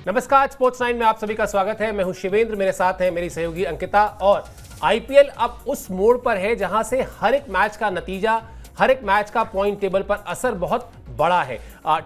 नमस्कार, स्पोर्ट्स 9 में आप सभी का स्वागत है। मैं हूं शिवेंद्र, मेरे साथ है मेरी सहयोगी अंकिता। और आईपीएल अब उस मोड़ पर है जहां से हर एक मैच का नतीजा, हर एक मैच का पॉइंट टेबल पर असर बहुत बड़ा है।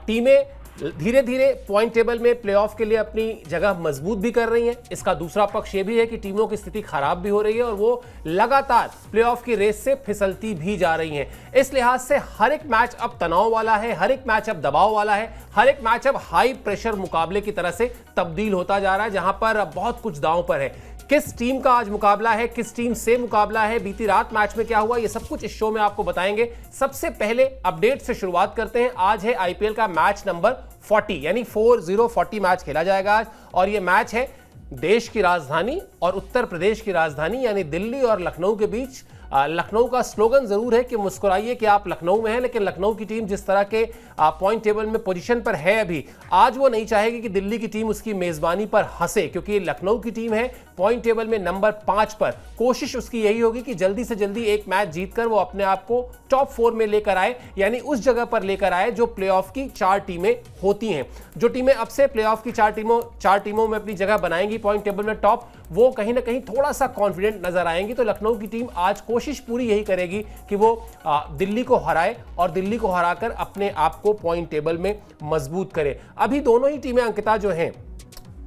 टीमें धीरे धीरे पॉइंट टेबल में प्लेऑफ के लिए अपनी जगह मजबूत भी कर रही हैं। इसका दूसरा पक्ष ये भी है कि टीमों की स्थिति खराब भी हो रही है और वो लगातार प्लेऑफ की रेस से फिसलती भी जा रही हैं। इस लिहाज से हर एक मैच अब तनाव वाला है, हर एक मैच अब दबाव वाला है, हर एक मैच अब हाई प्रेशर मुकाबले की तरह से तब्दील होता जा रहा है, जहां पर बहुत कुछ दांव पर है। किस टीम का आज मुकाबला है, किस टीम से मुकाबला है, बीती रात मैच में क्या हुआ, ये सब कुछ इस शो में आपको बताएंगे। सबसे पहले अपडेट से शुरुआत करते हैं। आज है आईपीएल का मैच नंबर 40, यानी 40 मैच खेला जाएगा आज। और ये मैच है देश की राजधानी और उत्तर प्रदेश की राजधानी यानी दिल्ली और लखनऊ के बीच। लखनऊ का स्लोगन जरूर है कि मुस्कुराइए कि आप लखनऊ में हैं, लेकिन लखनऊ की टीम जिस तरह के पॉइंट टेबल में पोजीशन पर है अभी, आज वो नहीं चाहेगी कि दिल्ली की टीम उसकी मेजबानी पर हंसे, क्योंकि लखनऊ की टीम है पॉइंट टेबल में नंबर 5 पर। कोशिश उसकी यही होगी कि जल्दी से जल्दी एक मैच जीतकर वो अपने आप को टॉप 4 में लेकर आए, यानी उस जगह पर लेकर आए जो प्लेऑफ की 4 टीमें होती हैं। जो टीमें अब से प्लेऑफ की 4 टीमों में अपनी जगह बनाएंगी पॉइंट टेबल में टॉप, वो कहीं ना कहीं थोड़ा सा कॉन्फिडेंट नजर आएंगी। तो लखनऊ की टीम आज कोशिश पूरी यही करेगी कि वो दिल्ली को हराए और दिल्ली को हराकर अपने आप को पॉइंट टेबल में मजबूत करे। अभी दोनों ही टीमें अंकिता जो हैं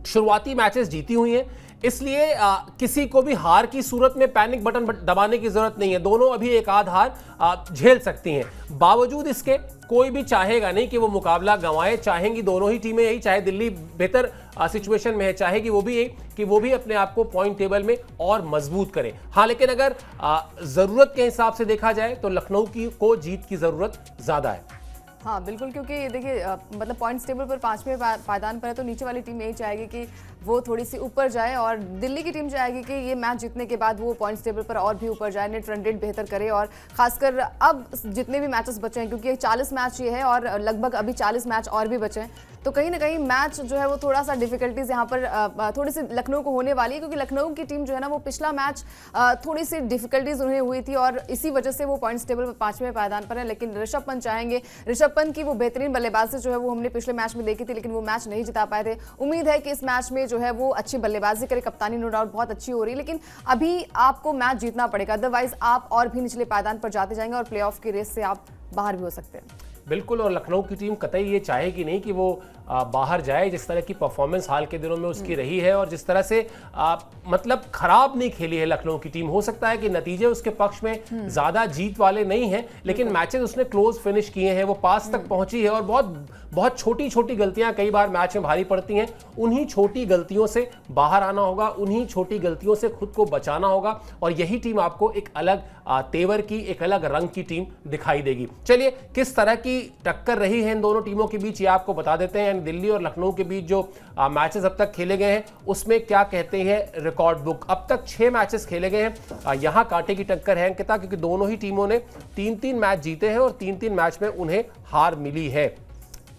शुरुआती मैचेस जीती हुई हैं, इसलिए किसी को भी हार की सूरत में पैनिक बटन दबाने की जरूरत नहीं है। दोनों अभी एक आध हार झेल सकती हैं। बावजूद इसके कोई भी चाहेगा नहीं कि वो मुकाबला गंवाए। चाहेंगी दोनों ही टीमें यही, चाहे दिल्ली बेहतर सिचुएशन में है, चाहेगी वो भी यही कि वो भी अपने आप को पॉइंट टेबल में और मजबूत करे। हाँ, लेकिन अगर जरूरत के हिसाब से देखा जाए तो लखनऊ को जीत की जरूरत ज्यादा है। हाँ बिल्कुल, क्योंकि देखिए मतलब पॉइंट्स टेबल पर 5वें पायदान पर है, तो नीचे वाली टीम यही चाहेगी कि वो थोड़ी सी ऊपर जाए और दिल्ली की टीम चाहेगी कि ये मैच जीतने के बाद वो पॉइंट्स टेबल पर और भी ऊपर जाए, नेट रन रेट बेहतर करे। और खासकर अब जितने भी मैचेस बचे हैं, क्योंकि 40 मैच ये है और लगभग अभी 40 मैच और भी बचे हैं, तो कहीं ना कहीं मैच जो है वो थोड़ा सा डिफिकल्टीज यहाँ पर थोड़ी सी लखनऊ को होने वाली है, क्योंकि लखनऊ की टीम जो है ना वो पिछला मैच थोड़ी सी डिफिकल्टीज उन्हें हुई थी और इसी वजह से वो पॉइंट्स टेबल पर 5वें पायदान पर है। लेकिन ऋषभ पंत चाहेंगे, ऋषभ पंत की वो बेहतरीन बल्लेबाजी जो है वो हमने पिछले मैच में देखी थी, लेकिन वो मैच नहीं जिता पाए थे। उम्मीद है कि इस मैच में जो है वो अच्छी बल्लेबाजी करे। कप्तानी नो डाउट बहुत अच्छी हो रही है, लेकिन अभी आपको मैच जीतना पड़ेगा, अदरवाइज आप और भी निचले पायदान पर जाते जाएंगे और प्लेऑफ की रेस से आप बाहर भी हो सकते हैं। बिल्कुल, और लखनऊ की टीम कतई ये चाहेगी नहीं कि वो बाहर जाए। जिस तरह की परफॉर्मेंस हाल के दिनों में उसकी रही है और जिस तरह से मतलब खराब नहीं खेली है लखनऊ की टीम, हो सकता है कि नतीजे उसके पक्ष में ज्यादा जीत वाले नहीं हैं, लेकिन मैचेस उसने क्लोज फिनिश किए हैं, वो पास तक पहुंची है और बहुत छोटी छोटी गलतियां कई बार मैच में भारी पड़ती हैं। उन्हीं छोटी गलतियों से बाहर आना होगा, उन्हीं छोटी गलतियों से खुद को बचाना होगा और यही टीम आपको एक अलग तेवर की, एक अलग रंग की टीम दिखाई देगी। चलिए, किस तरह की टक्कर रही है इन दोनों टीमों के बीच ये आपको बता देते हैं। दिल्ली और लखनऊ के बीच जो मैचेस अब तक खेले गए हैं उसमें क्या कहते हैं रिकॉर्ड बुक। अब तक 6 मैचेस खेले गए हैं। यहां कांटे की टक्कर है अंकिता, क्योंकि दोनों ही टीमों ने 3-3 मैच जीते हैं और 3-3 मैच में उन्हें हार मिली है।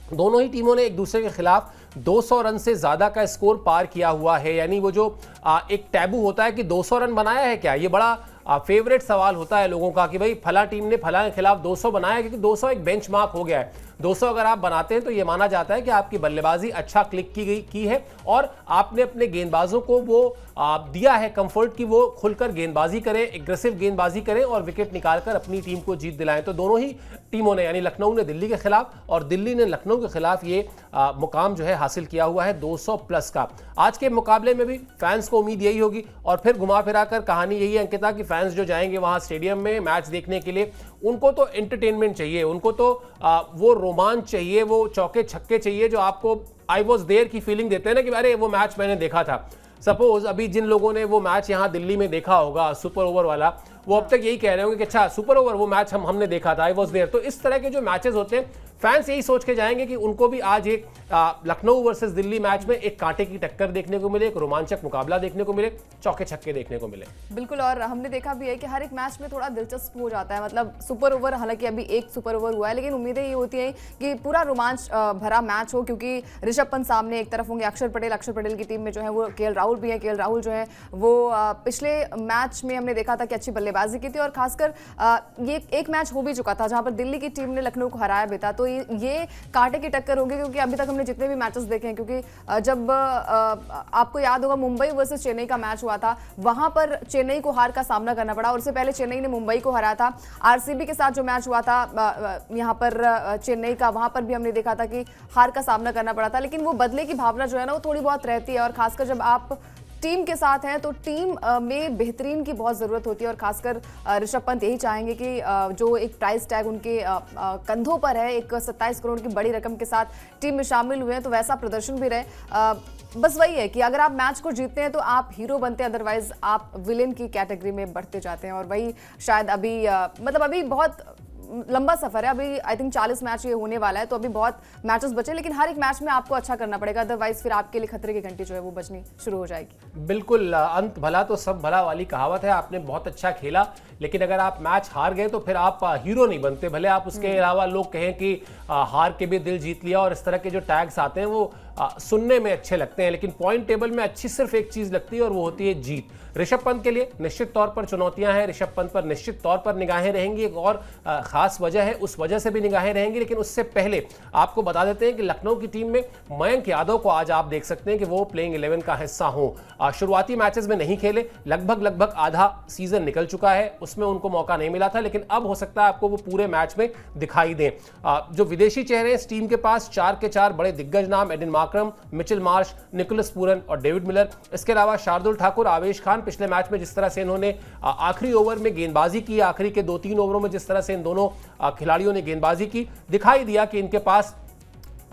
दोनों ही टीमों ने एक दूसरे के खिलाफ 200 रन से ज्यादा का स्कोर पार किया हुआ है। यानी वो जो एक टैबू होता है कि 200 रन बनाया है क्या, ये बड़ा फेवरेट सवाल होता है लोगों का कि भाई फला टीम ने फला के खिलाफ 200 बनाया, क्योंकि 200 एक बेंचमार्क हो गया है। 200 अगर आप बनाते हैं तो ये माना जाता है कि आपकी बल्लेबाजी अच्छा क्लिक की है और आपने अपने गेंदबाजों को वो दिया है कंफर्ट कि वो खुलकर गेंदबाजी करें, एग्रेसिव गेंदबाजी करें और विकेट निकालकर अपनी टीम को जीत दिलाएं। तो दोनों ही टीमों ने, यानी लखनऊ ने दिल्ली के खिलाफ और दिल्ली ने लखनऊ के खिलाफ ये मुकाम जो है हासिल किया हुआ है 200 प्लस का। आज के मुकाबले में भी फैंस को उम्मीद यही होगी और फिर घुमा फिरा कर कहानी यही है अंकिता कि फैंस जो जाएंगे वहां स्टेडियम में मैच देखने के लिए, उनको तो एंटरटेनमेंट चाहिए, उनको तो वो रोमांच चाहिए, वो चौके छक्के चाहिए जो आपको आई वॉज देयर की फीलिंग देते हैं ना कि अरे वो मैच मैंने देखा था। सपोज अभी जिन लोगों ने वो मैच यहाँ दिल्ली में देखा होगा सुपर ओवर वाला, वो अब तक यही कह रहे होंगे कि अच्छा सुपर ओवर वो मैच हमने देखा था, आई वॉज देयर। तो इस तरह के जो मैचेस होते हैं फैंस यही सोच के जाएंगे कि उनको भी आज एक लखनऊ वर्सेस दिल्ली मैच में एक कांटे की टक्कर देखने को मिले, एक रोमांचक मुकाबला देखने को मिले, चौके छक्के देखने को मिले। बिल्कुल, और हमने देखा भी है कि हर एक मैच में थोड़ा दिलचस्प हो जाता है। मतलब सुपर ओवर, हालांकि अभी एक सुपर ओवर हुआ है, लेकिन उम्मीदें ये होती हैं कि पूरा रोमांच भरा मैच हो, क्योंकि ऋषभ पंत सामने एक तरफ होंगे, अक्षर पटेल की टीम में जो है वो केएल राहुल भी है। केएल राहुल जो है वो पिछले मैच में हमने देखा था कि अच्छी बल्लेबाजी की थी और खासकर ये एक मैच हो भी चुका था जहां पर दिल्ली की टीम ने लखनऊ को हराया भी था। तो ये कांटे की टक्कर होगी, क्योंकि अभी तक हमने जितने भी मैचेस देखे हैं, क्योंकि जब आपको याद होगा मुंबई वर्सेस चेन्नई का मैच हुआ था, वहां पर चेन्नई को हार का सामना करना पड़ा, और उससे पहले चेन्नई ने मुंबई को हराया था। आरसीबी के साथ जो मैच हुआ था यहाँ पर चेन्नई का, वहां पर भी हमने देखा था कि हार का सामना करना पड़ा था। लेकिन वो बदले की भावना जो है ना, वो थोड़ी बहुत रहती है, और खासकर जब आप टीम के साथ हैं तो टीम में बेहतरीन की बहुत ज़रूरत होती है। और खासकर ऋषभ पंत यही चाहेंगे कि जो एक प्राइस टैग उनके कंधों पर है, एक 27 करोड़ की बड़ी रकम के साथ टीम में शामिल हुए हैं, तो वैसा प्रदर्शन भी रहे। बस वही है कि अगर आप मैच को जीतते हैं तो आप हीरो बनते हैं, अदरवाइज आप विलेन की कैटेगरी में बढ़ते जाते हैं। और वही शायद अभी मतलब अभी बहुत लंबा सफर है, अभी आई थिंक 40 मैच ये होने वाला है, तो अभी बहुत मैचेस बचे, लेकिन हर एक मैच में आपको अच्छा करना पड़ेगा, अदरवाइज फिर आपके लिए खतरे की घंटी जो है वो बजनी शुरू हो जाएगी। बिल्कुल, अंत भला तो सब भला वाली कहावत है। आपने बहुत अच्छा खेला, लेकिन अगर आप मैच हार गए तो फिर आप हीरो नहीं बनते। भले आप उसके अलावा लोग कहें कि हार के भी दिल जीत लिया, और इस तरह के जो टैग्स आते हैं वो सुनने में अच्छे लगते हैं, लेकिन पॉइंट टेबल में अच्छी सिर्फ एक चीज लगती है, और वो होती है जीत। ऋषभ पंत के लिए निश्चित तौर पर चुनौतियां हैं, ऋषभ पंत पर निश्चित तौर पर निगाहें रहेंगी। एक और खास वजह है, उस वजह से भी निगाहें रहेंगी, लेकिन उससे पहले आपको बता देते हैं कि लखनऊ की टीम में मयंक यादव को आज आप देख सकते हैं कि वो प्लेइंग 11 का हिस्सा हो। शुरुआती मैचेस में नहीं खेले, लगभग आधा सीजन निकल चुका है, उसमें उनको मौका नहीं मिला था, लेकिन अब हो सकता है आपको वो पूरे मैच में दिखाई दें। जो विदेशी चेहरे इस टीम के पास 4 के 4 बड़े दिग्गज नाम, Aiden Markram, Mitchell Marsh, Nicholas Pooran और डेविड मिलर। इसके अलावा शार्दुल ठाकुर, आवेश खान, पिछले मैच में जिस तरह से इन्होंने आखिरी ओवर में गेंदबाजी की, आखिरी के 2-3 ओवरों में जिस तरह से इन दोनों खिलाड़ियों ने गेंदबाजी की, दिखाई दिया कि इनके पास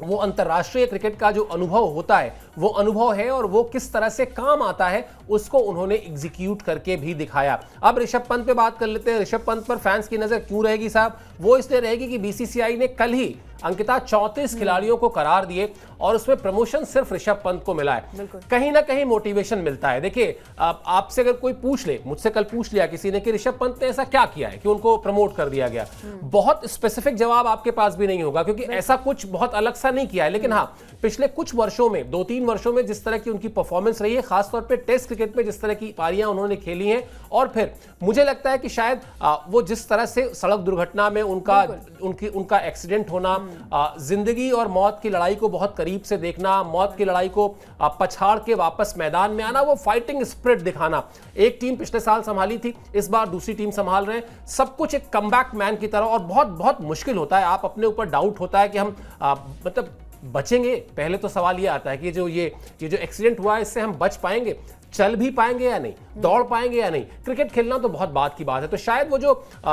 वो अंतर्राष्ट्रीय क्रिकेट का जो अनुभव होता है वो अनुभव है, और वो किस तरह से काम आता है उसको उन्होंने एग्जीक्यूट करके भी दिखाया। अब ऋषभ पंत पे बात कर लेते हैं। ऋषभ पंत पर फैंस की नजर क्यों रहेगी साहब? वो इसलिए रहेगी कि बीसीसीआई ने कल ही अंकिता 34 खिलाड़ियों को करार दिए, और उसमें प्रमोशन सिर्फ ऋषभ पंत को मिला है। कहीं ना कहीं मोटिवेशन मिलता है। देखिए, आपसे अगर कोई पूछ ले, मुझसे कल पूछ लिया किसी ने कि ऋषभ पंत ने ऐसा क्या किया है कि उनको प्रमोट कर दिया गया, बहुत स्पेसिफिक जवाब आपके पास भी नहीं होगा, क्योंकि ऐसा कुछ बहुत अलग सा नहीं किया है। लेकिन हाँ, पिछले कुछ वर्षों में, 2-3 वर्षों में जिस तरह की उनकी परफॉर्मेंस रही है, खासतौर पे टेस्ट क्रिकेट में जिस तरह की पारियां उन्होंने खेली हैं, और फिर मुझे लगता है कि शायद वो जिस तरह से सड़क दुर्घटना में उनका एक्सीडेंट होना, जिंदगी और मौत की लड़ाई को बहुत करीब से देखना, मौत की लड़ाई को पछाड़ के वापस मैदान में आना, वो फाइटिंग स्पिरिट दिखाना। एक टीम पिछले साल संभाली थी, इस बार दूसरी टीम संभाल रहे हैं, सब कुछ एक कमबैक मैन की तरह, और बहुत बहुत मुश्किल होता है। आप अपने ऊपर डाउट होता है कि हम मतलब बचेंगे। पहले तो सवाल ये आता है कि ये जो एक्सीडेंट हुआ है, इससे हम बच पाएंगे, चल भी पाएंगे या नहीं, दौड़ पाएंगे या नहीं। क्रिकेट खेलना तो बहुत बात की बात है। तो शायद वो जो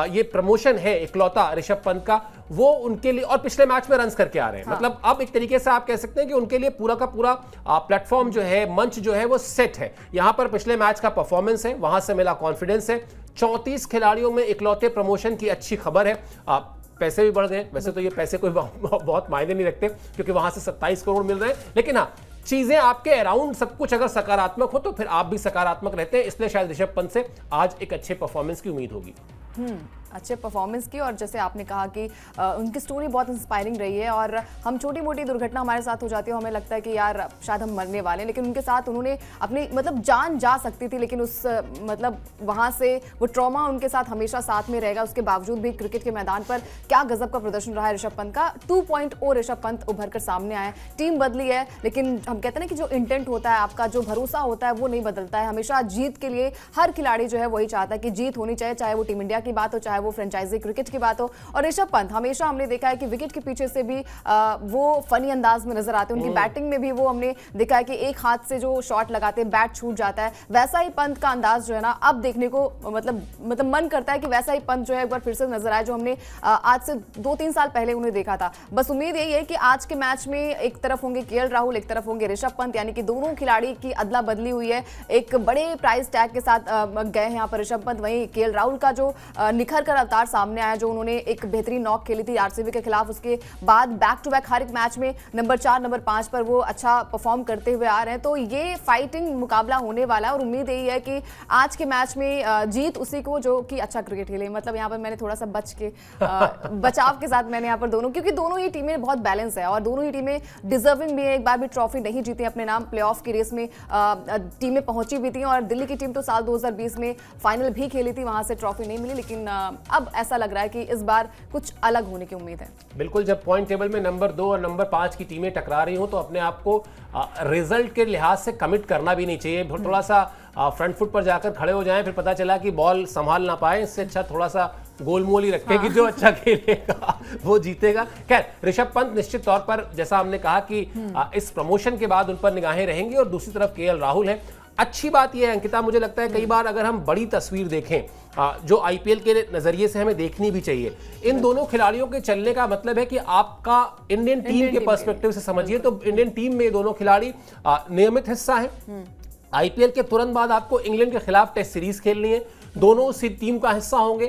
ये प्रमोशन है इकलौता ऋषभ पंत का, वो उनके लिए, और पिछले मैच में रन्स करके आ रहे हैं, हाँ। मतलब अब एक तरीके से आप कह सकते हैं कि उनके लिए पूरा का पूरा प्लेटफॉर्म जो है, मंच जो है वो सेट है। यहां पर पिछले मैच का परफॉर्मेंस है, वहां से मिला कॉन्फिडेंस है। 34 खिलाड़ियों में इकलौते प्रमोशन की अच्छी खबर है। पैसे भी बढ़ गए, वैसे तो ये पैसे कोई बहुत मायने नहीं रखते, क्योंकि वहां से 27 करोड़ मिल रहे हैं, लेकिन हाँ, चीजें आपके अराउंड सब कुछ अगर सकारात्मक हो तो फिर आप भी सकारात्मक रहते हैं। इसलिए शायद ऋषभ पंत से आज एक अच्छे परफॉर्मेंस की उम्मीद होगी। अच्छे परफॉर्मेंस की, और जैसे आपने कहा कि उनकी स्टोरी बहुत इंस्पायरिंग रही है, और हम छोटी मोटी दुर्घटना हमारे साथ हो जाती है, हमें लगता है कि यार शायद हम मरने वाले हैं, लेकिन उनके साथ उन्होंने अपनी मतलब जान जा सकती थी, लेकिन उस मतलब वहाँ से वो ट्रॉमा उनके साथ हमेशा साथ में रहेगा। उसके बावजूद भी क्रिकेट के मैदान पर क्या गजब का प्रदर्शन रहा है ऋषभ पंत का। 2.0 ऋषभ पंत उभर कर सामने आए। टीम बदली है, लेकिन हम कहते हैं ना कि जो इंटेंट होता है आपका, जो भरोसा होता है, वो नहीं बदलता है। हमेशा जीत के लिए हर खिलाड़ी जो है वही चाहता है कि जीत होनी चाहिए, चाहे वो टीम इंडिया की बात हो, चाहे वो फ्रेंचाइजी क्रिकेट की बात हो। और ऋषभ पंत हमेशा हमने देखा है कि विकेट के पीछे से भी वो फनी अंदाज में नजर आते हैं। उनकी बैटिंग में भी वो हमने देखा है कि एक हाथ से जो शॉट लगाते हैं, बैट छूट जाता है। वैसा ही पंत का अंदाज जो है ना, अब देखने को मतलब मन करता है कि वैसा ही पंत जो है एक बार फिर से नजर आए, जो हमने आज से 2-3 साल पहले उन्हें देखा था। बस उम्मीद यही है कि आज के मैच में एक तरफ होंगे केएल राहुल, एक तरफ होंगे ऋषभ पंत, यानी कि दोनों खिलाड़ी की अदला बदली हुई है। एक बड़े प्राइस टैग के साथ गए हैं यहाँ पर ऋषभ पंत। वहीं केएल राहुल का जो निखर कर अवतार सामने आया, जो उन्होंने एक बेहतरीन नॉक खेली थी आरसीबी के खिलाफ, उसके बाद बैक टू बैक हर एक मैच में नंबर 4 नंबर 5 पर वो अच्छा परफॉर्म करते हुए आ रहे हैं। तो ये फाइटिंग मुकाबला होने वाला है, और उम्मीद यही है कि आज के मैच में जीत उसी को जो कि अच्छा क्रिकेट खेले। मतलब यहाँ पर मैंने थोड़ा सा बचाव के साथ मैंने यहाँ पर दोनों, क्योंकि दोनों ही टीमें बहुत बैलेंस है, और दोनों ही टीमें डिजर्विंग भी है। एक बार भी ट्रॉफी नहीं जीती अपने नाम, प्लेऑफ की रेस में टीमें पहुंची भी थी, और दिल्ली की टीम तो साल 2020 में फाइनल भी खेली थी, वहां से ट्रॉफी नहीं मिली, लेकिन अब ऐसा लग रहा है कि इस बार कुछ अलग होने की उम्मीद है। बिल्कुल, जब पॉइंट टेबल में नंबर 2 और नंबर 5 की टीमें टकरा रही हो तो अपने आप को रिजल्ट के लिहाज से कमिट करना भी नहीं चाहिए। थोड़ा सा फ्रंट फुट पर जाकर खड़े हो जाएं, फिर पता चला कि बॉल संभाल ना पाए, इससे अच्छा थोड़ा सा गोलमोल ही रखें कि जो अच्छा खेलेगा वो जीतेगा। खैर, ऋषभ पंत निश्चित तौर पर, जैसा हमने कहा कि इस प्रमोशन के बाद उन पर निगाहें रहेंगी, और दूसरी तरफ केएल राहुल है। अच्छी बात यह है अंकिता, मुझे लगता है कई बार अगर हम बड़ी तस्वीर देखें जो आईपीएल के नजरिए से हमें देखनी भी चाहिए, इन दोनों खिलाड़ियों के चलने का मतलब है कि आपका इंडियन टीम के पर्सपेक्टिव से समझिए तो इंडियन टीम में दोनों खिलाड़ी नियमित हिस्सा है। आईपीएल के तुरंत बाद आपको इंग्लैंड के खिलाफ टेस्ट सीरीज खेलनी है, दोनों उसी टीम का हिस्सा होंगे।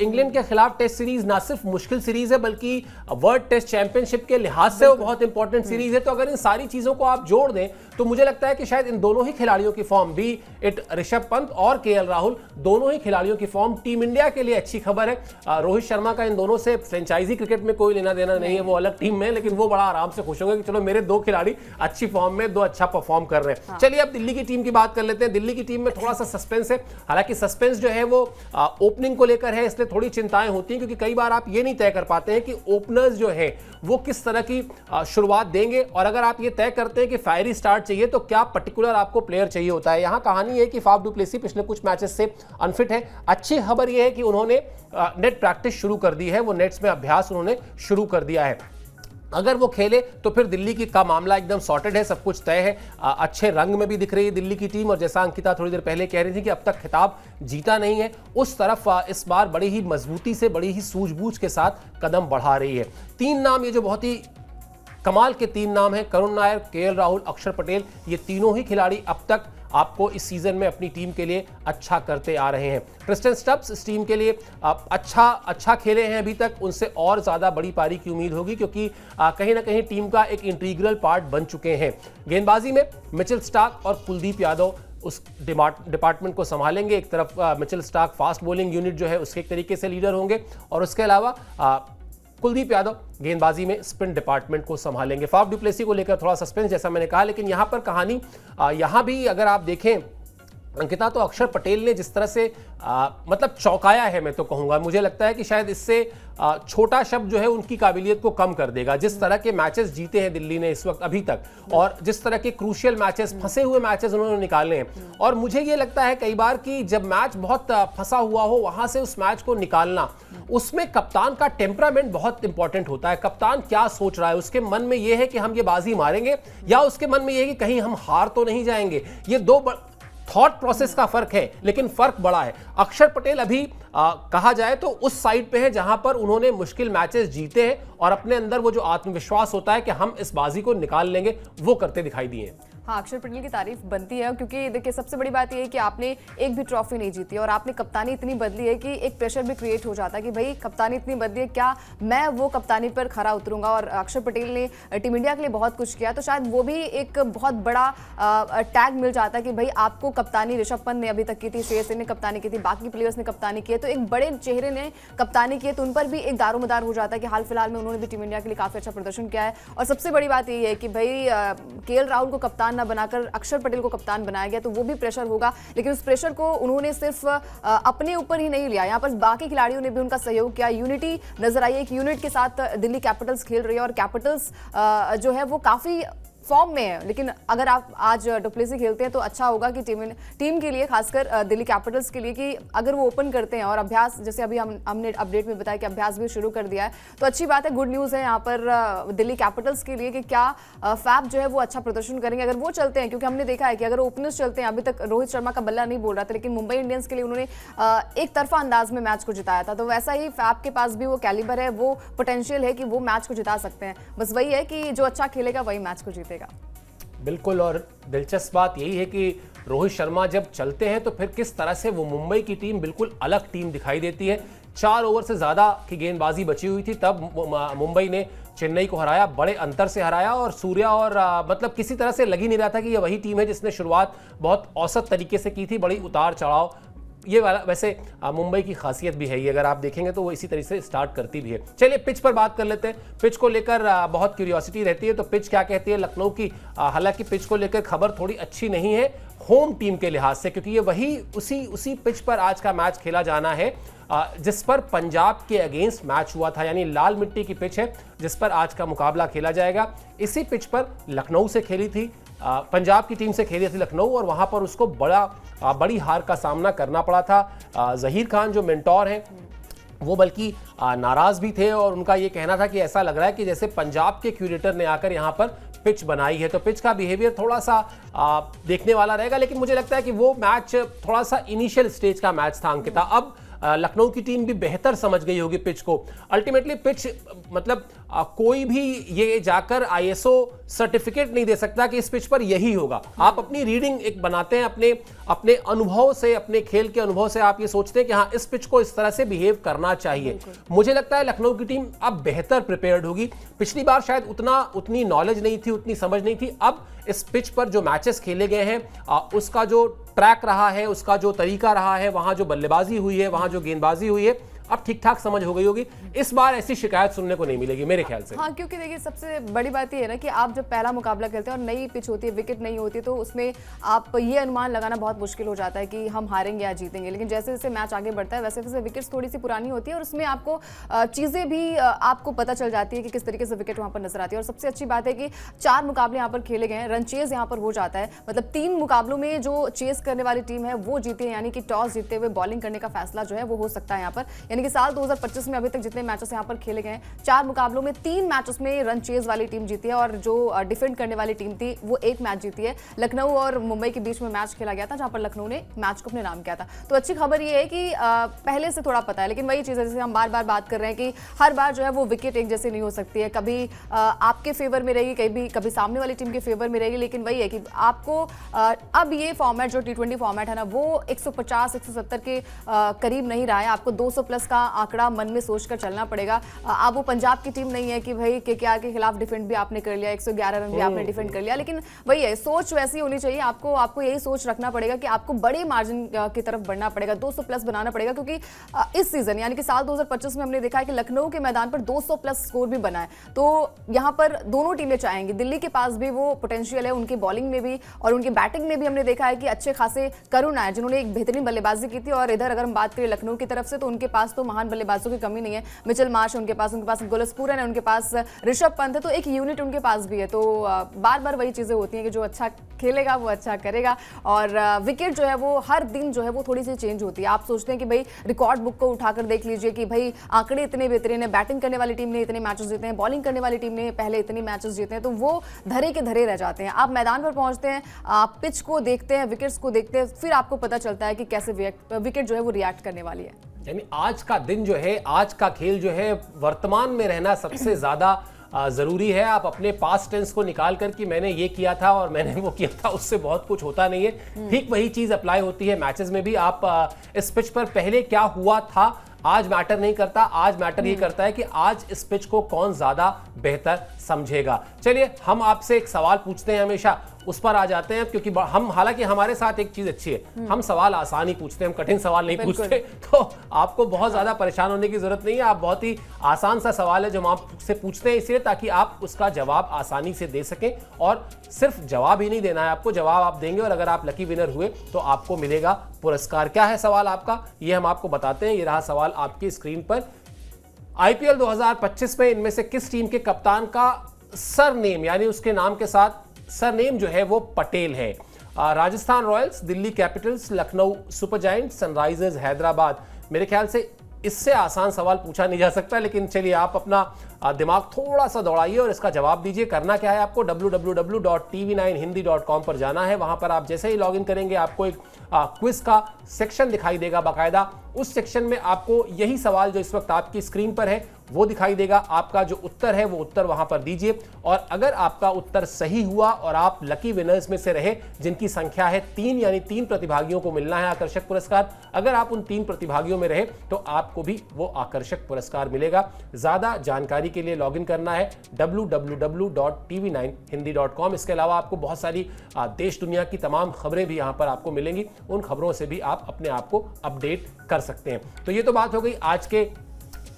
इंग्लैंड के खिलाफ टेस्ट सीरीज ना सिर्फ मुश्किल सीरीज है बल्कि वर्ल्ड टेस्ट चैंपियनशिप के लिहाज से वो बहुत इंपॉर्टेंट सीरीज है। तो अगर इन सारी चीजों को आप जोड़ दें तो मुझे लगता है कि शायद इन दोनों ही खिलाड़ियों की form, B it Rishabh Pant और केएल राहुल, दोनों ही खिलाड़ियों की फॉर्म टीम इंडिया के लिए अच्छी खबर है। रोहित शर्मा का इन दोनों से फ्रेंचाइजी क्रिकेट में कोई लेना देना नहीं है, वो अलग टीम में, लेकिन वो बड़ा आराम से खुश होंगे कि चलो मेरे दो खिलाड़ी अच्छी फॉर्म में, दो अच्छा परफॉर्म कर रहे हैं। चलिए अब दिल्ली की टीम की बात कर लेते हैं। दिल्ली की टीम में थोड़ा सा सस्पेंस है, हालांकि सस्पेंस जो है वो ओपनिंग को लेकर है, इसलिए थोड़ी चिंताएं होती हैं क्योंकि कई बार आप ये नहीं तय कर पाते हैं कि ओपनर्स जो है वो किस तरह की शुरुआत देंगे, और अगर आप ये तय करते हैं कि फायरी स्टार्ट चाहिए तो क्या पर्टिकुलर आपको प्लेयर चाहिए होता है। यहां कहानी है कि फाफ डू प्लेसी पिछले कुछ मैचेस से अनफिट है। अच्छी खबर यह है कि उन्होंने नेट प्रैक्टिस शुरू कर दी है, वो नेट्स में अभ्यास उन्होंने शुरू कर दिया है। अगर वो खेले तो फिर दिल्ली की का मामला एकदम सॉर्टेड है, सब कुछ तय है। अच्छे रंग में भी दिख रही है दिल्ली की टीम, और जैसा अंकिता थोड़ी देर पहले कह रही थी कि अब तक खिताब जीता नहीं है, उस तरफ इस बार बड़ी ही मजबूती से, बड़ी ही सूझबूझ के साथ कदम बढ़ा रही है। 3 नाम, ये जो बहुत ही कमाल के 3 नाम हैं, करुण नायर, केएल राहुल, अक्षर पटेल, ये तीनों ही खिलाड़ी अब तक आपको इस सीजन में अपनी टीम के लिए अच्छा करते आ रहे हैं। क्रिस्टन स्टब्स इस टीम के लिए अच्छा खेले हैं अभी तक, उनसे और ज्यादा बड़ी पारी की उम्मीद होगी क्योंकि कहीं ना कहीं टीम का एक इंटीग्रल पार्ट बन चुके हैं। गेंदबाजी में मिचेल स्टार्क और कुलदीप यादव उस डिपार्टमेंट को संभालेंगे। एक तरफ Mitchell Starc fast bowling unit जो है उसके एक तरीके से लीडर होंगे, और उसके अलावा कुलदीप यादव गेंदबाजी में स्पिन डिपार्टमेंट को संभालेंगे। फाफ डू प्लेसी को लेकर थोड़ा सस्पेंस जैसा मैंने कहा, लेकिन यहां पर कहानी यहां भी अगर आप देखें अंकिता, तो अक्षर पटेल ने जिस तरह से मतलब चौंकाया है, मैं तो कहूंगा, मुझे लगता है कि शायद इससे छोटा शब्द जो है उनकी काबिलियत को कम कर देगा। जिस तरह के मैचेस जीते हैं दिल्ली ने इस वक्त अभी तक, और जिस तरह के क्रूशियल मैचेस, फंसे हुए मैचेस उन्होंने निकाले हैं, और मुझे ये लगता है कई बार कि जब मैच बहुत फंसा हुआ हो, वहां से उस मैच को निकालना, उसमें कप्तान का टेम्परामेंट बहुत इंपॉर्टेंट होता है। कप्तान क्या सोच रहा है, उसके मन में यह है कि हम ये बाजी मारेंगे, या उसके मन में यह है कि कहीं हम हार तो नहीं जाएंगे। ये दो थॉट प्रोसेस का फर्क है, लेकिन फर्क बड़ा है। अक्षर पटेल अभी कहा जाए तो उस साइड पे है जहां पर उन्होंने मुश्किल मैचेस जीते हैं, और अपने अंदर वो जो आत्मविश्वास होता है कि हम इस बाजी को निकाल लेंगे, वो करते दिखाई दिए। हाँ, अक्षर पटेल की तारीफ बनती है, क्योंकि देखिए सबसे बड़ी बात यह है कि आपने एक भी ट्रॉफी नहीं जीती और आपने कप्तानी इतनी बदली है कि एक प्रेशर भी क्रिएट हो जाता है कि भाई कप्तानी इतनी बदली है, क्या मैं वो कप्तानी पर खरा उतरूंगा। और अक्षर पटेल ने टीम इंडिया के लिए बहुत कुछ किया, तो शायद वो भी एक बहुत बड़ा टैग मिल जाता है कि भाई आपको कप्तानी ऋषभ पंत ने अभी तक की थी, श्रेयस अय्यर ने कप्तानी की थी, बाकी प्लेयर्स ने कप्तानी की है, तो एक बड़े चेहरे ने कप्तानी की है, तो उन पर भी एक दारोमदार हो जाता है कि हाल फिलहाल में उन्होंने भी टीम इंडिया के लिए काफी अच्छा प्रदर्शन किया है। और सबसे बड़ी बात यही है कि भाई केएल राहुल को कप्तान न बनाकर अक्षर पटेल को कप्तान बनाया गया, तो वो भी प्रेशर होगा, लेकिन उस प्रेशर को उन्होंने सिर्फ अपने ऊपर ही नहीं लिया, यहाँ पर बाकी खिलाड़ियों ने भी उनका सहयोग किया। यूनिटी नजर आई है, एक यूनिट के साथ दिल्ली कैपिटल्स खेल रही है, और कैपिटल्स जो है वो काफी फॉर्म में है, लेकिन अगर आप आज डुप्लेसी खेलते हैं तो अच्छा होगा कि टीम के लिए, खासकर दिल्ली कैपिटल्स के लिए, कि अगर वो ओपन करते हैं और अभ्यास, जैसे अभी हमने अपडेट में बताया कि अभ्यास भी शुरू कर दिया है, तो अच्छी बात है, गुड न्यूज़ है यहाँ पर दिल्ली कैपिटल्स के लिए कि क्या फैफ जो है वो अच्छा प्रदर्शन करेंगे अगर वो चलते हैं। क्योंकि हमने देखा है कि अगर ओपनर्स चलते हैं, अभी तक रोहित शर्मा का बल्ला नहीं बोल रहा था, लेकिन मुंबई इंडियंस के लिए उन्होंने एक तरफा अंदाज में मैच को जिताया था, तो वैसा ही फैफ के पास भी वो कैलिबर है, वो पोटेंशियल है कि वो मैच को जिता सकते हैं। बस वही है कि जो अच्छा खेलेगा वही मैच को जीतेगा। बिल्कुल, और दिलचस्प बात यही है कि रोहित शर्मा जब चलते हैं तो फिर किस तरह से वो मुंबई की टीम बिल्कुल अलग टीम दिखाई देती है। 4 ओवर से ज़्यादा की गेंदबाजी बची हुई थी, तब मुंबई ने चेन्नई को हराया, बड़े अंतर से हराया, और सूर्या और मतलब किसी तरह से लग ही नहीं रहा था कि ये वही टीम है जिसने शुरुआत बहुत औसत तरीके से की थी, बड़ी उतार चढ़ाव। ये वाला वैसे मुंबई की खासियत भी है, ये अगर आप देखेंगे तो वो इसी तरीके से स्टार्ट करती भी है। चलिए पिच पर बात कर लेते हैं। पिच को लेकर बहुत क्यूरियोसिटी रहती है, तो पिच क्या कहती है लखनऊ की। हालांकि पिच को लेकर खबर थोड़ी अच्छी नहीं है, होम टीम के लिहाज से, क्योंकि ये वही उसी पिच पर आज का मैच खेला जाना है जिस पर पंजाब के अगेंस्ट मैच हुआ था, यानी लाल मिट्टी की पिच है जिस पर आज का मुकाबला खेला जाएगा। इसी पिच पर लखनऊ से खेली थी, पंजाब की टीम से खेली थी लखनऊ, और वहां पर उसको बड़ी हार का सामना करना पड़ा था। जहीर खान जो मेंटोर हैं वो बल्कि नाराज भी थे, और उनका ये कहना था कि ऐसा लग रहा है कि जैसे पंजाब के क्यूरेटर ने आकर यहाँ पर पिच बनाई है। तो पिच का बिहेवियर थोड़ा सा देखने वाला रहेगा, लेकिन मुझे लगता है कि वो मैच थोड़ा सा इनिशियल स्टेज का मैच था अंकिता। अब लखनऊ की टीम भी बेहतर समझ गई होगी पिच को। अल्टीमेटली पिच मतलब कोई भी ये जाकर आईएसओ सर्टिफिकेट नहीं दे सकता कि इस पिच पर यही होगा। आप अपनी रीडिंग एक बनाते हैं अपने अनुभव से, अपने खेल के अनुभव से आप ये सोचते हैं कि हाँ इस पिच को इस तरह से बिहेव करना चाहिए। मुझे लगता है लखनऊ की टीम अब बेहतर प्रिपेयर्ड होगी। पिछली बार शायद उतनी नॉलेज नहीं थी, उतनी समझ नहीं थी। अब इस पिच पर जो मैचेस खेले गए हैं उसका जो ट्रैक रहा है, उसका जो तरीका रहा है, वहां जो बल्लेबाजी हुई है, वहां जो गेंदबाजी हुई है, अब ठीक ठाक समझ हो गई होगी। इस बार ऐसी शिकायत सुनने को नहीं मिलेगी मेरे ख्याल से। हाँ, क्योंकि देखिए सबसे बड़ी बात ये है ना कि आप जब पहला मुकाबला खेलते हैं और नई पिच होती है, विकेट नहीं होती, तो उसमें आप ये अनुमान लगाना बहुत मुश्किल हो जाता है कि हम हारेंगे या जीतेंगे। लेकिन जैसे जैसे मैच आगे बढ़ता है वैसे वैसे विकेट्स थोड़ी सी पुरानी होती है और उसमें आपको चीज़ें भी आपको पता चल जाती है कि किस तरीके से विकेट वहाँ पर नजर आती है। और सबसे अच्छी बात है कि 4 मुकाबले यहाँ पर खेले गए हैं, रन चेज यहाँ पर हो जाता है। मतलब 3 मुकाबलों में जो चेस करने वाली टीम है वो जीती है, यानी कि टॉस जीतते हुए बॉलिंग करने का फैसला जो है वो हो सकता है यहाँ पर। यानी कि साल 2025 में अभी तक जितने मैचेस यहाँ पर खेले गए हैं, 4 मुकाबलों में 3 मैचेस में रन चेज वाली टीम जीती है, और जो डिफेंड करने वाली टीम थी वो 1 मैच जीती है। लखनऊ और मुंबई के बीच में मैच खेला गया था जहां पर लखनऊ ने मैच को अपने नाम किया था। तो अच्छी खबर ये है कि पहले से थोड़ा पता है, लेकिन वही चीज़ है जैसे हम बार बार बात कर रहे हैं कि हर बार जो है वो विकेट एक जैसे नहीं हो सकती है। कभी आपके फेवर में रहेगी, कभी सामने वाली टीम के फेवर में रहेगी। लेकिन वही है कि आपको अब ये फॉर्मेट जो T20 फॉर्मेट है ना, वो 150-170 के करीब नहीं रहा है। आपको 200 प्लस का आंकड़ा मन में सोचकर चलना पड़ेगा। अब वो पंजाब की टीम नहीं है कि भाई केकेआर के खिलाफ डिफेंड भी आपने कर लिया, 111 रन भी आपने डिफेंड कर लिया। लेकिन वही है, सोच वैसी होनी चाहिए। आपको यही सोच रखना पड़ेगा कि आपको बड़े मार्जिन की तरफ बढ़ना पड़ेगा, 200 प्लस बनाना पड़ेगा। क्योंकि इस सीजन यानी कि साल 2025 में हमने देखा है कि लखनऊ के मैदान पर 200 प्लस स्कोर भी बना है। तो यहाँ पर दोनों टीमें चाहेंगी। दिल्ली के पास भी वो पोटेंशियल है, उनकी बॉलिंग में भी और उनकी बैटिंग में भी हमने देखा है कि अच्छे खासे करुण आए जिन्होंने एक बेहतरीन बल्लेबाजी की थी। और इधर अगर हम बात करें लखनऊ की तरफ से, तो उनके पास तो महान बल्लेबाजों की कमी नहीं है। मिचेल मार्श उनके पास गुरसपूरन है, उनके पास ऋषभ पंत है, तो एक यूनिट उनके पास भी है। तो बार बार वही चीजें होती हैं कि जो अच्छा खेलेगा वो अच्छा करेगा। और विकेट जो है वो हर दिन जो है वो थोड़ी सी चेंज होती है। आप सोचते हैं कि भाई रिकॉर्ड बुक को उठाकर देख लीजिए कि भाई आंकड़े इतने बेहतरीन है, बैटिंग करने वाली टीम ने इतने मैचेस जीते हैं, बॉलिंग करने वाली टीम ने पहले इतने मैचेस जीते हैं, तो वो धरे के धरे रह जाते हैं। आप मैदान पर पहुंचते हैं, आप पिच को देखते हैं, विकेट्स को देखते हैं, फिर आपको पता चलता है कि कैसे विकेट जो है वो रिएक्ट करने वाली है। यानी आज का दिन जो है, आज का खेल जो है, वर्तमान में रहना सबसे ज्यादा जरूरी है। आप अपने पास्ट टेंस को निकाल कर कि मैंने ये किया था और मैंने वो किया था, उससे बहुत कुछ होता नहीं है। ठीक वही चीज अप्लाई होती है मैचेस में भी। आप इस पिच पर पहले क्या हुआ था आज मैटर नहीं करता। आज मैटर ये करता है कि आज इस पिच को कौन ज्यादा बेहतर समझेगा। चलिए हम आपसे एक सवाल पूछते हैं, हमेशा उस पर आ जाते हैं, क्योंकि हम हालांकि हमारे साथ एक चीज अच्छी है, हम सवाल आसान ही पूछते हैं, हम कठिन सवाल नहीं पूछते। तो आपको बहुत ज्यादा परेशान होने की जरूरत नहीं है। आप बहुत ही आसान सा सवाल है जो हम आपसे पूछते हैं, इसलिए ताकि आप उसका जवाब आसानी से दे सकें। और सिर्फ जवाब ही नहीं देना है आपको, जवाब आप देंगे और अगर आप लकी विनर हुए तो आपको मिलेगा पुरस्कार। क्या है सवाल आपका, ये हम आपको बताते हैं। ये रहा सवाल आपकी स्क्रीन पर। आईपीएल 2025 में इनमें से किस टीम के कप्तान का सरनेम, यानी उसके नाम के साथ सरनेम जो है वो पटेल है? Rajasthan Royals, Delhi Capitals, Lucknow super giants, Sunrisers Hyderabad. मेरे ख्याल से इससे आसान सवाल पूछा नहीं जा सकता, लेकिन चलिए आप अपना दिमाग थोड़ा सा दौड़ाइए और इसका जवाब दीजिए। करना क्या है आपको, www.tv9hindi.com पर जाना है। वहां पर आप जैसे ही लॉगिन करेंगे आपको एक क्विज का सेक्शन दिखाई देगा बाकायदा। उस सेक्शन में आपको यही सवाल जो इस वक्त आपकी स्क्रीन पर है वो दिखाई देगा। आपका जो उत्तर है वो उत्तर वहां पर दीजिए, और अगर आपका उत्तर सही हुआ और आप लकी विनर्स में से रहे, जिनकी संख्या है 3, यानी 3 प्रतिभागियों को मिलना है आकर्षक पुरस्कार, अगर आप उन 3 प्रतिभागियों में रहे तो आपको भी वो आकर्षक पुरस्कार मिलेगा। ज्यादा जानकारी के लिए लॉगिन करना है www.tv9hindi.com। इसके अलावा आपको बहुत सारी देश दुनिया की तमाम खबरें भी यहां पर आपको मिलेंगी, उन खबरों से भी आप अपने आप को अपडेट कर सकते हैं। तो ये तो बात हो गई आज के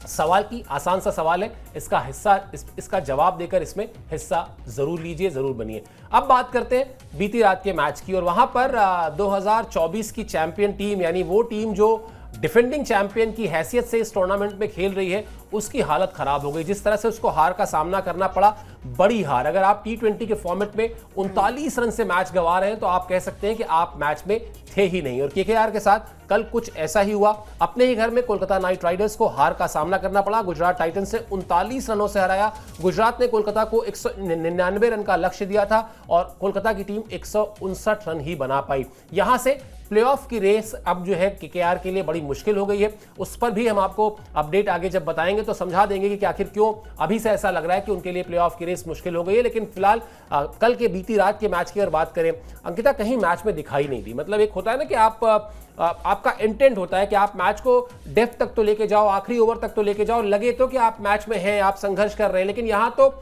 सवाल की आसान सा सवाल है, इसका हिस्सा इसका जवाब देकर इसमें हिस्सा जरूर लीजिए, जरूर बनिए। अब बात करते हैं बीती रात के मैच की, और वहां पर 2024 की चैंपियन टीम, यानी वो टीम जो डिफेंडिंग चैंपियन की हैसियत से इस टूर्नामेंट में खेल रही है, उसकी हालत खराब हो गई। जिस तरह से उसको हार का सामना करना पड़ा, बड़ी हार। अगर आप T20 के फॉर्मेट में 39 रन से मैच गंवा रहे हैं तो आप कह सकते हैं कि आप मैच में थे ही नहीं। और KKR के साथ कल कुछ ऐसा ही हुआ। अपने ही घर में कोलकाता नाइट राइडर्स को हार का सामना करना पड़ा। गुजरात टाइटंस से 39 रनों से हराया। गुजरात ने कोलकाता को 199 रन का लक्ष्य दिया था और कोलकाता की टीम 159 रन ही बना पाई। यहां से प्लेऑफ की रेस अब जो है KKR के लिए बड़ी मुश्किल हो गई है। उस पर भी हम आपको अपडेट आगे जब बताएंगे तो समझा देंगे कि आखिर क्यों अभी से ऐसा लग रहा है कि उनके लिए प्लेऑफ की रेस मुश्किल हो गई है। लेकिन फिलहाल कल के बीती रात के मैच की अगर बात करें, अंकिता कहीं मैच में दिखाई नहीं दी। मतलब एक होता है ना कि आपका इंटेंट होता है कि आप मैच को डेप्थ तक तो लेके जाओ, आखिरी ओवर तक तो लेके जाओ, लगे तो कि आप मैच में हैं, आप संघर्ष कर रहे हैं। लेकिन यहां तो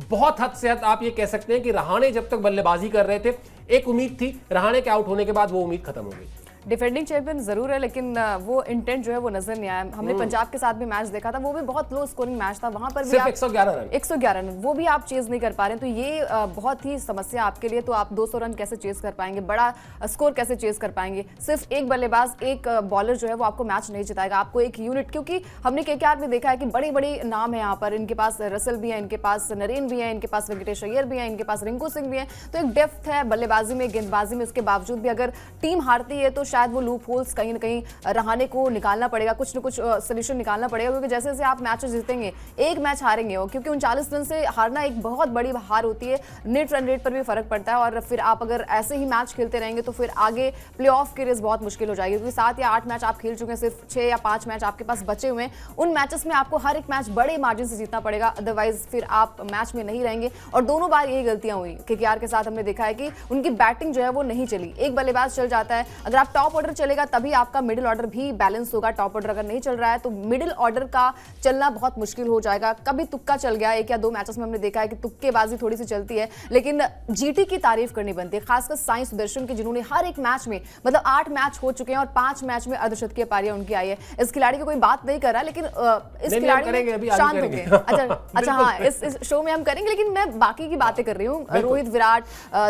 बहुत हद से हद आप ये कह सकते हैं कि रहाणे जब तक बल्लेबाजी कर रहे थे, एक उम्मीद थी, रहाणे के आउट होने के बाद वो उम्मीद खत्म हो गई। डिफेंडिंग चैंपियन जरूर है, लेकिन वो इंटेंट जो है वो नजर नहीं आया। हमने पंजाब के साथ भी मैच देखा था, वो भी बहुत लो स्कोरिंग मैच था। वहां पर भी सिर्फ 111 रन वो भी आप चेज नहीं कर पा रहे हैं, तो ये बहुत ही समस्या आपके लिए। तो आप 200 रन कैसे चेज कर पाएंगे, बड़ा स्कोर कैसे चेज कर पाएंगे? सिर्फ एक बल्लेबाज, एक बॉलर जो है वो आपको मैच नहीं जिताएगा। आपको एक यूनिट, क्योंकि हमने KKR में देखा है कि बड़े बड़े नाम है यहाँ पर। इनके पास रसल भी है, इनके पास नरेन भी है, इनके पास वेंकटेश अय्यर भी है, इनके पास रिंकू सिंह भी है। तो एक डेप्थ है बल्लेबाजी में, गेंदबाजी में। उसके बावजूद भी अगर टीम हारती है तो शायद वो लूप होल्स कहीं ना कहीं रहाणे को निकालना पड़ेगा, कुछ ना कुछ सोल्यूशन निकालना पड़ेगा। क्योंकि जैसे जैसे आप मैच जीतेंगे, एक मैच हारेंगे हो, क्योंकि 39 रन से हारना एक बहुत बड़ी हार होती है। नेट रन रेट पर भी फर्क पड़ता है, और फिर आप अगर ऐसे ही मैच खेलते रहेंगे तो फिर आगे प्लेऑफ की रेस बहुत मुश्किल हो जाएगी। क्योंकि 7 या 8 मैच आप खेल चुके हैं, सिर्फ 6 या 5 मैच आपके पास बचे हुए हैं। उन मैचेस में आपको हर एक मैच बड़े मार्जिन से जीतना पड़ेगा, अदरवाइज फिर आप मैच में नहीं रहेंगे। और दोनों बार यही गलतियां हुई KKR के साथ। हमने देखा है कि उनकी बैटिंग जो है वो नहीं चली। एक बल्लेबाज चल जाता है, अगर आप टॉप ऑर्डर चलेगा तभी आपका मिडिल ऑर्डर भी बैलेंस होगा। टॉप ऑर्डर अगर नहीं चल रहा है तो मिडिल ऑर्डर का चलना बहुत मुश्किल हो जाएगा। कभी तुक्का चल गया, 1 या 2 मैचेस में हमने देखा है कि तुक्केबाजी थोड़ी सी चलती है, लेकिन GT की तारीफ करनी बनती है, खासकर साई सुदर्शन की, जिन्होंने हर एक मैच में, मतलब 8 मैच हो चुके हैं और 5 मैच में अर्धशतकीय पारियां उनकी आई है। इस खिलाड़ी की कोई बात नहीं कर रहा, लेकिन इस खिलाड़ी शांत हो गए। अच्छा हाँ, इस शो में हम करेंगे, लेकिन मैं बाकी की बातें कर रही हूँ। रोहित, विराट,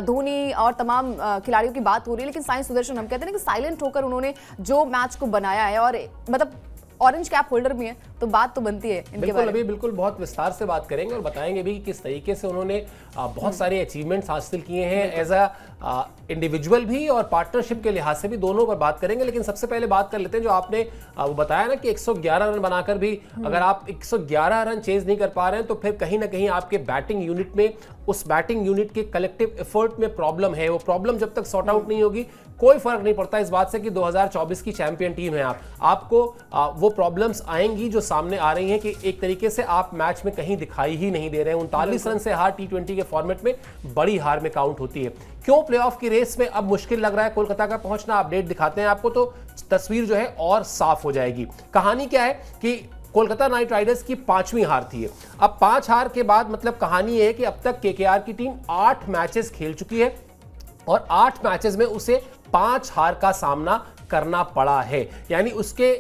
धोनी और तमाम खिलाड़ियों की बात हो रही है, लेकिन साई सुदर्शन, हम कहते हैं कि साइलेंट होकर उन्होंने जो मैच को बनाया है, और मतलब ऑरेंज कैप होल्डर भी हैं, तो बात तो बनती है इनके बारे में। अभी बिल्कुल बहुत विस्तार से बात करेंगे और बताएंगे भी कि किस तरीके से उन्होंने बहुत सारे अचीवमेंट्स हासिल किए हैं, एज अ इंडिविजुअल भी और पार्टनरशिप के लिहाज से भी, दोनों पर बात करेंगे। लेकिन सबसे पहले बात कर लेते हैं जो आपने वो बताया ना कि 111 रन बनाकर भी अगर आप 111 रन चेज नहीं कर पा रहे हैं तो फिर कहीं ना कहीं आपके बैटिंग यूनिट में, उस बैटिंग यूनिट के कलेक्टिव एफर्ट में प्रॉब्लम है। वो प्रॉब्लम जब तक सॉर्ट आउट नहीं होगी, कोई फर्क नहीं पड़ता इस बात से कि 2024 की चैंपियन टीम है आपको वो प्रॉब्लम्स आएंगी जो सामने आ रही हैं कि एक तरीके से आप मैच में कहीं दिखाई ही नहीं दे रहे हैं। 39 रन से हार T20 के फॉर्मेट में बड़ी हार में काउंट होती है। क्यों प्लेऑफ की रेस में अब मुश्किल लग रहा है कोलकाता का पहुंचना? अपडेट दिखाते हैं आपको तो तस्वीर जो है और साफ हो जाएगी। कहानी क्या है कि कोलकाता नाइट राइडर्स की 5वीं हार थी। अब 5 हार के बाद मतलब कहानी है कि अब तक KKR की टीम 8 मैचेस खेल चुकी है और 8 मैचेस में उसे 5 हार का सामना करना पड़ा है। यानी उसके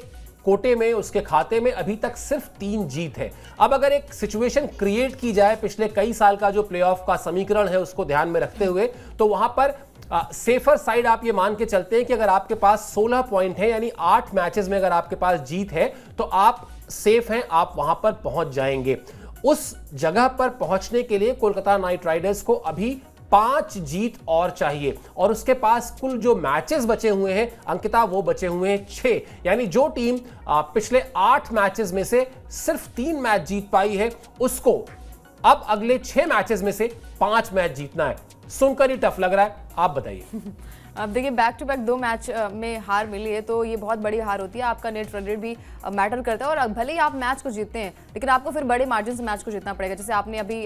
कोटे में, उसके खाते में अभी तक सिर्फ 3 जीत है। अब अगर एक सिचुएशन क्रिएट की जाए पिछले कई साल का जो प्लेऑफ का समीकरण है उसको ध्यान में रखते हुए, तो वहां पर सेफर साइड आप ये मान के चलते हैं कि अगर आपके पास 16 पॉइंट है, यानी 8 मैचेस में अगर आपके पास जीत है तो आप सेफ हैं, आप वहां पर पहुंच जाएंगे। उस जगह पर पहुंचने के लिए कोलकाता नाइट राइडर्स को अभी 5 जीत और चाहिए, और उसके पास कुल जो मैचेस बचे हुए हैं अंकिता, वो बचे हुए हैं 6। यानी जो टीम पिछले 8 मैचेस में से सिर्फ 3 मैच जीत पाई है, उसको अब अगले 6 मैचेस में से 5 मैच जीतना है। सुनकर ही टफ लग रहा है, आप बताइए। अब देखिए, बैक टू बैक 2 मैच में हार मिली है तो ये बहुत बड़ी हार होती है। आपका नेट रन रेट भी मैटर करता है, और भले ही आप मैच को जीतते हैं लेकिन आपको फिर बड़े मार्जिन से मैच को जीतना पड़ेगा। जैसे आपने अभी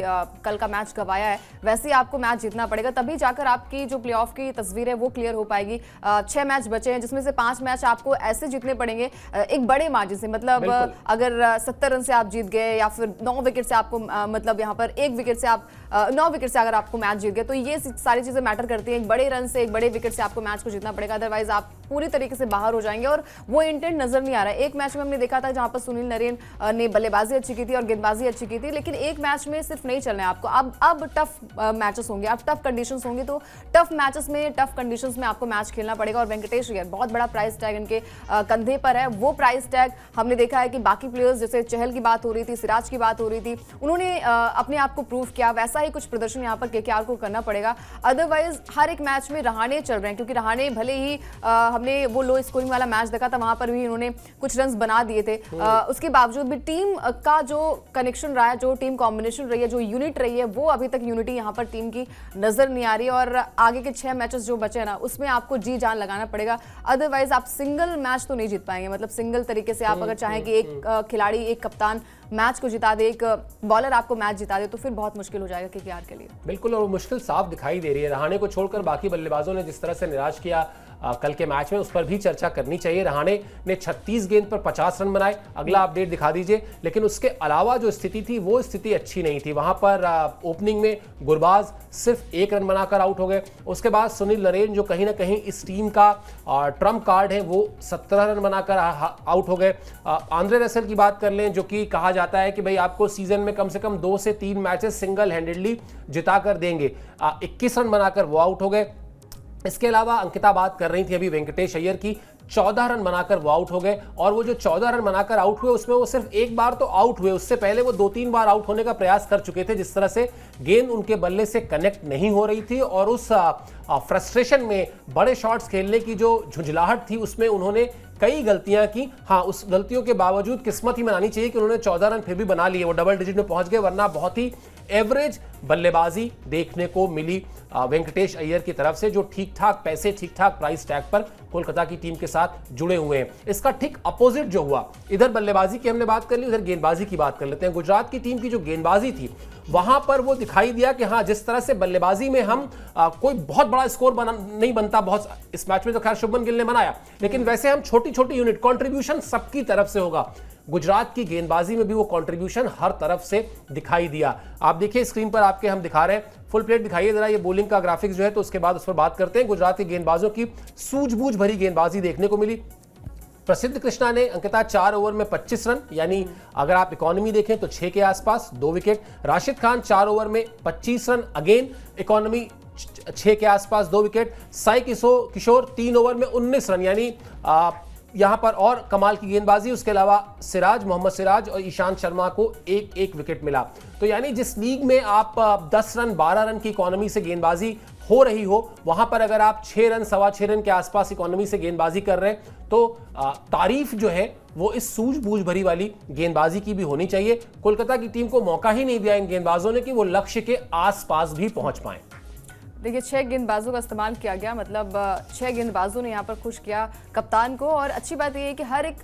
कल का मैच गंवाया है, वैसे ही आपको मैच जीतना पड़ेगा, तभी जाकर आपकी जो प्लेऑफ की तस्वीर है वो क्लियर हो पाएगी। 6 मैच बचे हैं, जिसमें से 5 मैच आपको ऐसे जीतने पड़ेंगे एक बड़े मार्जिन से। मतलब अगर 70 रन से आप जीत गए, या फिर 9 विकेट से आपको मतलब यहाँ पर 1 विकेट से आप 9 विकेट से अगर आपको मैच जीत गए, तो ये सारी चीजें मैटर करती हैं। एक बड़े रन से, एक बड़े विकेट से से आपको मैच को जीतना पड़ेगा, अदरवाइज आप पूरी तरीके से बाहर हो जाएंगे और वो इंटेंट नजर नहीं आ रहा है। एक मैच में हमने देखा था जहां पर सुनील नरेन ने बल्लेबाजी अच्छी की थी और गेंदबाजी अच्छी की थी, लेकिन एक मैच में सिर्फ नहीं चलना है आपको। अब टफ मैचेस होंगे, अब टफ कंडीशंस होंगी, तो टफ मैचेस में, टफ कंडीशंस में आपको मैच खेलना पड़ेगा। और वेंकटेश अय्यर, बहुत बड़ा प्राइस टैग इनके कंधे पर है। वो प्राइस टैग हमने देखा है कि बाकी प्लेयर्स, जैसे चहल की बात हो रही थी, सिराज की बात हो रही थी, उन्होंने अपने आप को प्रूव किया, वैसा ही कुछ प्रदर्शन यहाँ पर केकेआर को करना पड़ेगा। अदरवाइज हर एक मैच में रहाणे चल रहे हैं, क्योंकि रहाणे भले ही हमने वो लो स्कोरिंग वाला मैच देखा था, वहां पर भी उन्होंने कुछ रन बना दिए थे, उसके बावजूद भी टीम का जो कनेक्शन रहा है, जो टीम कॉम्बिनेशन रही है, जो यूनिट रही है, वो अभी तक यूनिटी यहाँ पर टीम की नजर नहीं आ रही है। और आगे के 6 मैचेस जो बचे हैं ना, उसमें आपको जी जान लगाना पड़ेगा, अदरवाइज आप सिंगल मैच तो नहीं जीत पाएंगे। मतलब सिंगल तरीके से आप अगर चाहें कि एक खिलाड़ी, एक कप्तान मैच को जिता दे, एक बॉलर आपको मैच जिता दे, तो फिर बहुत मुश्किल हो जाएगा केकेआर के लिए। बिल्कुल, और मुश्किल साफ दिखाई दे रही है। रहाणे को छोड़कर बाकी बल्लेबाजों ने जिस तरह से निराश किया कल के मैच में, उस पर भी चर्चा करनी चाहिए। रहाणे ने 36 गेंद पर 50 रन बनाए, अगला अपडेट दिखा दीजिए। लेकिन उसके अलावा जो स्थिति थी, वो स्थिति अच्छी नहीं थी। वहां पर ओपनिंग में गुरबाज सिर्फ 1 रन बनाकर आउट हो गए। उसके बाद सुनील नरेन, जो कहीं ना कहीं इस टीम का ट्रम्प कार्ड है, वो 17 रन बनाकर आउट हो गए। आंद्रे रसेल की बात कर लें, जो कि कहा जाता है कि भाई आपको सीजन में कम से कम 2 से 3 मैचेस सिंगल हैंडेडली जिता कर देंगे, 21 रन बनाकर वो आउट हो गए। इसके अलावा अंकिता बात कर रही थी अभी वेंकटेश अय्यर की, 14 रन बनाकर वो आउट हो गए। और वो जो 14 रन बनाकर आउट हुए, उसमें वो सिर्फ एक बार तो आउट हुए, उससे पहले वो 2-3 बार आउट होने का प्रयास कर चुके थे। जिस तरह से गेंद उनके बल्ले से कनेक्ट नहीं हो रही थी और उस फ्रस्ट्रेशन में बड़े शॉट्स खेलने की जो झुंझलाहट थी, उसमें उन्होंने कई गलतियां की। हाँ, उस गलतियों के बावजूद किस्मत ही मनानी चाहिए कि उन्होंने 14 रन फिर भी बना लिए, वो डबल डिजिट में पहुंच गए, वरना बहुत ही एवरेज बल्लेबाजी देखने को मिली वेंकटेश अय्यर की तरफ से, जो ठीक ठाक पैसे, ठीक ठाक प्राइस टैग पर कोलकाता की टीम के साथ जुड़े हुए हैं। इसका ठीक अपोजिट जो हुआ, इधर बल्लेबाजी की हमने बात कर ली, उधर गेंदबाजी की बात कर लेते हैं। गुजरात की टीम की जो गेंदबाजी थी, वहां पर वो दिखाई दिया कि हाँ, जिस तरह से बल्लेबाजी में हम कोई बहुत बड़ा स्कोर नहीं बनता, बहुत इस मैच में तो खैर शुभमन गिल ने बनाया, लेकिन वैसे हम छोटी छोटी यूनिट, कंट्रीब्यूशन सबकी तरफ से होगा। गुजरात की गेंदबाजी में भी वो कंट्रीब्यूशन हर तरफ से दिखाई दिया। आप देखिए स्क्रीन पर आपके हम दिखा रहे हैं, फुल प्लेट दिखाइए जरा, ये बॉलिंग का ग्राफिक्स जो है, तो उसके बाद उस पर बात करते हैं। गुजरात के गेंदबाजों की सूझबूझ भरी गेंदबाजी देखने को मिली। प्रसिद्ध कृष्णा ने अंकिता 4 ओवर में 25 रन, यानी अगर आप इकोनॉमी देखें तो 6 के आसपास, 2 विकेट। राशिद खान 4 ओवर में 25 रन, अगेन इकोनॉमी 6 के आसपास, 2 विकेट। साई किशोर 3 ओवर में 19 रन, यानी यहां पर और कमाल की गेंदबाजी। उसके अलावा मोहम्मद सिराज और ईशांत शर्मा को एक विकेट मिला। तो यानी जिस लीग में आप 10 रन 12 रन की इकोनॉमी से गेंदबाजी हो रही हो, वहां पर अगर आप 6 रन 6.25 रन के आसपास इकोनॉमी से गेंदबाजी कर रहे हैं, तो तारीफ जो है वो इस सूझबूझ भरी वाली गेंदबाजी की भी होनी चाहिए। कोलकाता की टीम को मौका ही नहीं दिया इन गेंदबाजों ने कि वो लक्ष्य के आसपास भी पहुंच पाए। देखिए 6 गेंदबाजों का इस्तेमाल किया गया, मतलब 6 गेंदबाजों ने यहाँ पर खुश किया कप्तान को। और अच्छी बात यह है कि हर एक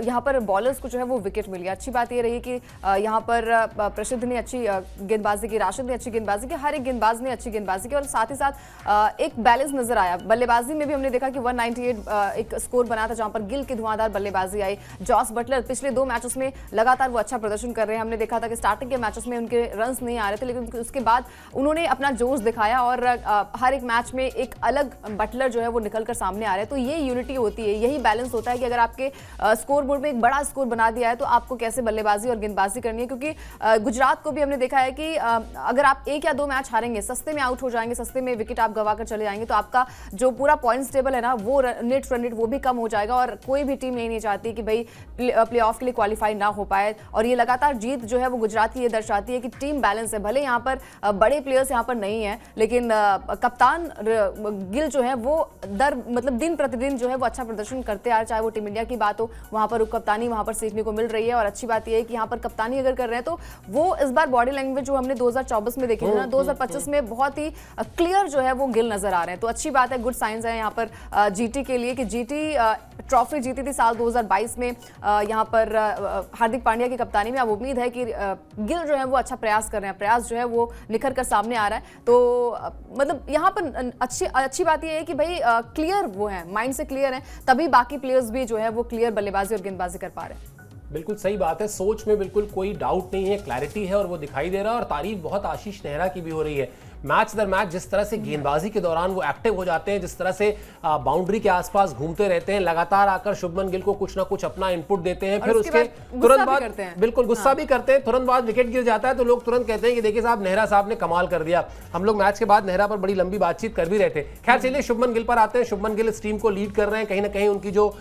यहाँ पर बॉलर्स को जो है वो विकेट मिल गया। अच्छी बात ये रही कि यहाँ पर प्रसिद्ध ने अच्छी गेंदबाजी की, राशिद ने अच्छी गेंदबाजी की, हर एक गेंदबाज ने अच्छी गेंदबाजी की, और साथ ही साथ एक बैलेंस नजर आया। बल्लेबाजी में भी हमने देखा कि 198 एक स्कोर बना था, जहाँ पर गिल की धुआंधार बल्लेबाजी आई। जॉस बटलर पिछले 2 मैचेस में लगातार वो अच्छा प्रदर्शन कर रहे हैं। हमने देखा था कि स्टार्टिंग के मैचेस में उनके रन नहीं आ रहे थे, लेकिन उसके बाद उन्होंने अपना जोश दिखाया और हर एक मैच में एक अलग बटलर जो है वो निकलकर सामने आ रहे हैं। तो ये यूनिटी होती है, यही बैलेंस होता है कि अगर आपके स्कोर बोर्ड में एक बड़ा स्कोर बना दिया है, तो आपको कैसे बल्लेबाजी और गेंदबाजी करनी है। क्योंकि गुजरात को भी हमने देखा है कि अगर आप 1 या 2 मैच हारेंगे, सस्ते में आउट हो जाएंगे, सस्ते में विकेट आप गवाकर चले जाएंगे, तो आपका जो पूरा पॉइंट्स टेबल है ना, वो नेट रन रेट वो भी कम हो जाएगा। और कोई भी टीम नहीं चाहती कि भाई प्ले ऑफ के लिए क्वालिफाई ना हो पाए। और ये लगातार जीत जो है वो गुजरात की ये दर्शाती है कि टीम बैलेंस है। भले यहाँ पर बड़े प्लेयर्स यहाँ पर नहीं है, लेकिन कप्तान गिल जो है वो मतलब दिन प्रतिदिन जो है वो अच्छा प्रदर्शन करते आ रहे। चाहे वो टीम इंडिया की बात हो, वहां पर कप्तानी वहां पर सीखने को मिल रही है। और अच्छी बात यह है कि यहाँ पर कप्तानी अगर कर रहे हैं, तो वो इस बार बॉडी लैंग्वेज जो हमने 2024 में देखी थी ना, 2025 में बहुत ही क्लियर जो है वो गिल नजर आ रहे हैं। तो अच्छी बात है, गुड साइंस है यहाँ पर जीटी के लिए कि जीटी ट्रॉफी जीती थी साल 2022 में यहाँ पर हार्दिक पांड्या की कप्तानी में। अब उम्मीद है कि गिल जो है वो अच्छा प्रयास कर रहे हैं, प्रयास जो है वो निखर कर सामने आ रहा है। तो मतलब यहाँ पर अच्छी बात यह है कि भाई क्लियर वो है, माइंड से क्लियर है, तभी बाकी प्लेयर्स भी जो है वो क्लियर बल्लेबाजी और गेंदबाजी कर पा रहे हैं। बिल्कुल सही बात है, सोच में बिल्कुल कोई डाउट नहीं है, क्लैरिटी है और वो दिखाई दे रहा है। और तारीफ बहुत आशीष नेहरा की भी हो रही है। मैच दर मैच जिस तरह से गेंदबाजी के दौरान वो एक्टिव हो जाते हैं, जिस तरह से बाउंड्री के आसपास घूमते रहते हैं, लगातार आकर शुभमन गिल को कुछ ना कुछ अपना इनपुट देते हैं, फिर उसके तुरंत बाद बिल्कुल गुस्सा भी करते हैं, तुरंत बाद विकेट गिर जाता है तो लोग तुरंत कहते हैं कि देखिए साहब, नेहरा साहब ने कमाल कर दिया। हम लोग मैच के बाद नेहरा पर बड़ी लंबी बातचीत कर भी रहे थे। खैर चलिए शुभमन गिल पर आते हैं। शुभमन गिल इस टीम को लीड कर रहे हैं, कहीं ना कहीं उनकी जो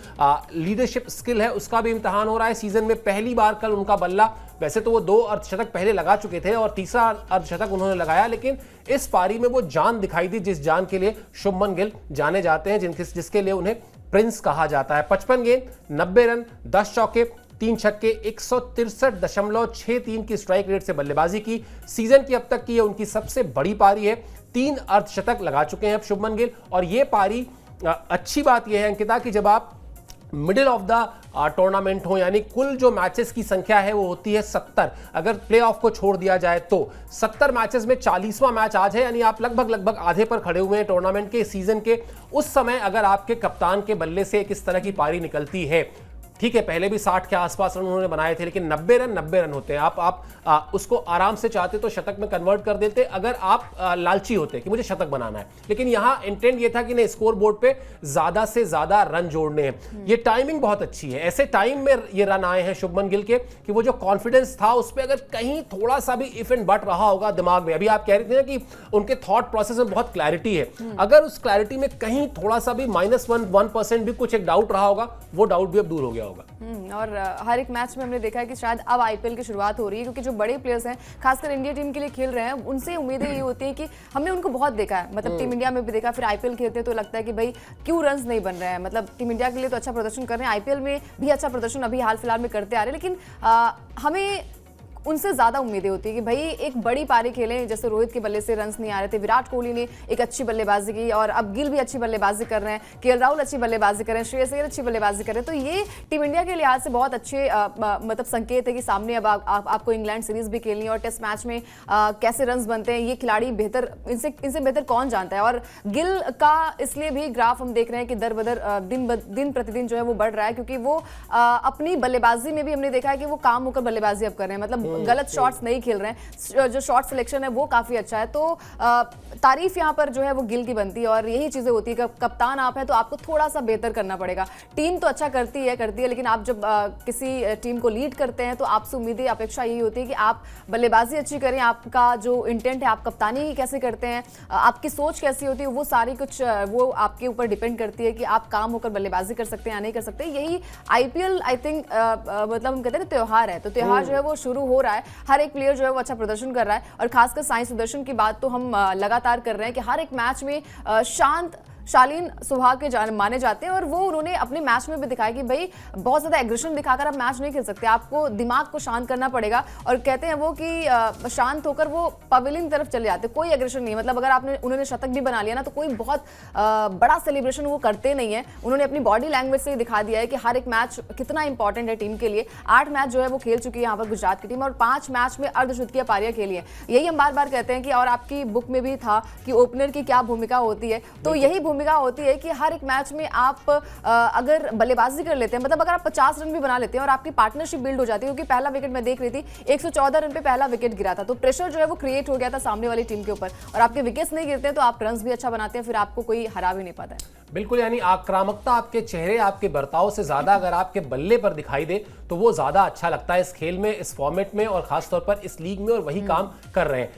लीडरशिप स्किल है उसका भी इम्तिहान हो रहा है। सीजन में पहली बार कल उनका बल्ला, वैसे तो वो 2 अर्धशतक पहले लगा चुके थे और तीसरा अर्धशतक उन्होंने लगाया, लेकिन इस पारी में वो जान दिखाई दी जिस जान के लिए शुभमन गिल जाने जाते हैं, जिसके लिए उन्हें प्रिंस कहा जाता है। 55 गेंद, 90 रन, 10 चौके, 3 छक्के, 163.63 की स्ट्राइक रेट से बल्लेबाजी की। सीजन की अब तक की ये उनकी सबसे बड़ी पारी है। 3 अर्धशतक लगा चुके हैं अब शुभमन गिल। और ये पारी अच्छी बात यह है अंकिता कि जब आप मिडिल ऑफ द टूर्नामेंट हो, यानी कुल जो मैचेस की संख्या है वो होती है 70, अगर प्लेऑफ को छोड़ दिया जाए तो 70 मैचेस में 40वां मैच आज है, यानी आप लगभग आधे पर खड़े हुए हैं टूर्नामेंट के सीजन के। उस समय अगर आपके कप्तान के बल्ले से एक इस तरह की पारी निकलती है, ठीक है पहले भी 60 के आसपास रन उन्होंने बनाए थे, लेकिन 90 रन होते हैं। आप उसको आराम से चाहते तो शतक में कन्वर्ट कर देते अगर आप लालची होते कि मुझे शतक बनाना है, लेकिन यहां इंटेंट ये था कि नहीं, स्कोर बोर्ड पे ज्यादा से ज्यादा रन जोड़ने हैं। ये टाइमिंग बहुत अच्छी है, ऐसे टाइम में ये रन आए हैं शुभमन गिल के कि वो जो कॉन्फिडेंस था उस पर अगर कहीं थोड़ा सा भी इफ एंड बट रहा होगा दिमाग में, अभी आप कह रहे थे ना कि उनके थॉट प्रोसेस में बहुत क्लैरिटी है, अगर उस क्लैरिटी में कहीं थोड़ा सा भी -1% भी कुछ एक डाउट रहा होगा, वो डाउट भी अब दूर हो गया होगा। और हर एक मैच में हमने देखा है कि शायद अब आईपीएल की शुरुआत हो रही है, क्योंकि जो बड़े प्लेयर्स हैं खासकर इंडिया टीम के लिए खेल रहे हैं, उनसे उम्मीदें ये होती है कि हमने उनको बहुत देखा है, मतलब टीम इंडिया में भी देखा, फिर आईपीएल खेलते हैं तो लगता है कि भाई क्यों रन्स नहीं बन रहे हैं। मतलब टीम इंडिया के लिए तो अच्छा प्रदर्शन कर रहे हैं, आईपीएल में भी अच्छा प्रदर्शन अभी हाल फिलहाल में करते आ रहे हैं, लेकिन हमें उनसे ज्यादा उम्मीदें होती है कि भाई एक बड़ी पारी खेलें। जैसे रोहित के बल्ले से रन्स नहीं आ रहे थे, विराट कोहली ने एक अच्छी बल्लेबाजी की और अब गिल भी अच्छी बल्लेबाजी कर रहे हैं, केएल राहुल अच्छी बल्लेबाजी कर रहे हैं, श्रेयस अय्यर अच्छी बल्लेबाजी कर रहे हैं। तो ये टीम इंडिया के लिहाज से बहुत अच्छे मतलब संकेत है कि सामने अब आपको इंग्लैंड सीरीज भी खेलनी है और टेस्ट मैच में कैसे रन्स बनते हैं ये खिलाड़ी बेहतर, इनसे बेहतर कौन जानता है। और गिल का इसलिए भी ग्राफ हम देख रहे हैं कि दर बदर दिन प्रतिदिन जो है वो बढ़ रहा है, क्योंकि वो अपनी बल्लेबाजी में भी हमने देखा है कि वो काम होकर बल्लेबाजी अब कर रहे हैं, मतलब गलत शॉट्स नहीं खेल रहे हैं, जो शॉट सिलेक्शन है वो काफी अच्छा है। तो तारीफ यहां पर जो है वो गिल की बनती है और यही चीजें होती है। कप्तान आप हैं तो आपको थोड़ा सा बेहतर करना पड़ेगा। टीम तो अच्छा करती है, लेकिन आप जब किसी टीम को लीड करते हैं तो आपसे उम्मीदें, अपेक्षा यही होती है कि आप बल्लेबाजी अच्छी करें, आपका जो इंटेंट है, आप कप्तानी कैसे करते हैं, आपकी सोच कैसी होती है, वो सारी कुछ वो आपके ऊपर डिपेंड करती है कि आप काम होकर बल्लेबाजी कर सकते हैं या नहीं कर सकते। यही आईपीएल आई थिंक मतलब हम कहते हैं त्योहार है, तो त्योहार जो है वो शुरू हो रहा है। हर एक प्लेयर जो है वो अच्छा प्रदर्शन कर रहा है और खासकर साई सुदर्शन की बात तो हम लगातार कर रहे हैं कि हर एक मैच में शांत शालीन स्वभाव के माने जाते हैं और वो उन्होंने अपने मैच में भी दिखाया कि भाई बहुत ज्यादा एग्रेशन दिखाकर आप मैच नहीं खेल सकते, आपको दिमाग को शांत करना पड़ेगा। और कहते हैं वो कि शांत होकर वो पवेलियन तरफ चले जाते, कोई एग्रेशन नहीं, मतलब अगर उन्होंने शतक भी बना लिया ना तो कोई बहुत बड़ा सेलिब्रेशन वो करते नहीं है। उन्होंने अपनी बॉडी लैंग्वेज से दिखा दिया है कि हर एक मैच कितना इंपॉर्टेंट है टीम के लिए। 8 मैच जो है वो खेल चुकी है यहाँ पर गुजरात की टीम और 5 मैच में अर्धशतकीय पारियां खेली है। यही हम बार बार कहते हैं कि, और आपकी बुक में भी था कि ओपनर की क्या भूमिका होती है, तो यही भूमिका होती है कि हर एक मैच में आप अगर बल्लेबाजी कर लेते हैं, मतलब अगर आप 50 रन भी बना लेते हैं और आपकी पार्टनरशिप बिल्ड हो जाती है, क्योंकि पहला विकेट मैं देख रही थी 114 रन पे पहला विकेट गिरा था, तो प्रेशर जो है वो क्रिएट हो गया था सामने वाली टीम के ऊपर, और आपके विकेट्स नहीं गिरते हैं तो आप रन्स भी अच्छा बनाते हैं, फिर आपको कोई हरा भी नहीं पाता है। बिल्कुल, यानी आक्रामकता आपके चेहरे, आपके बर्ताव से ज्यादा अगर आपके बल्ले पर दिखाई दे तो वो ज्यादा अच्छा लगता है इस खेल में, इस फॉर्मेट में और खासतौर पर इस लीग में, और वही काम कर रहे हैं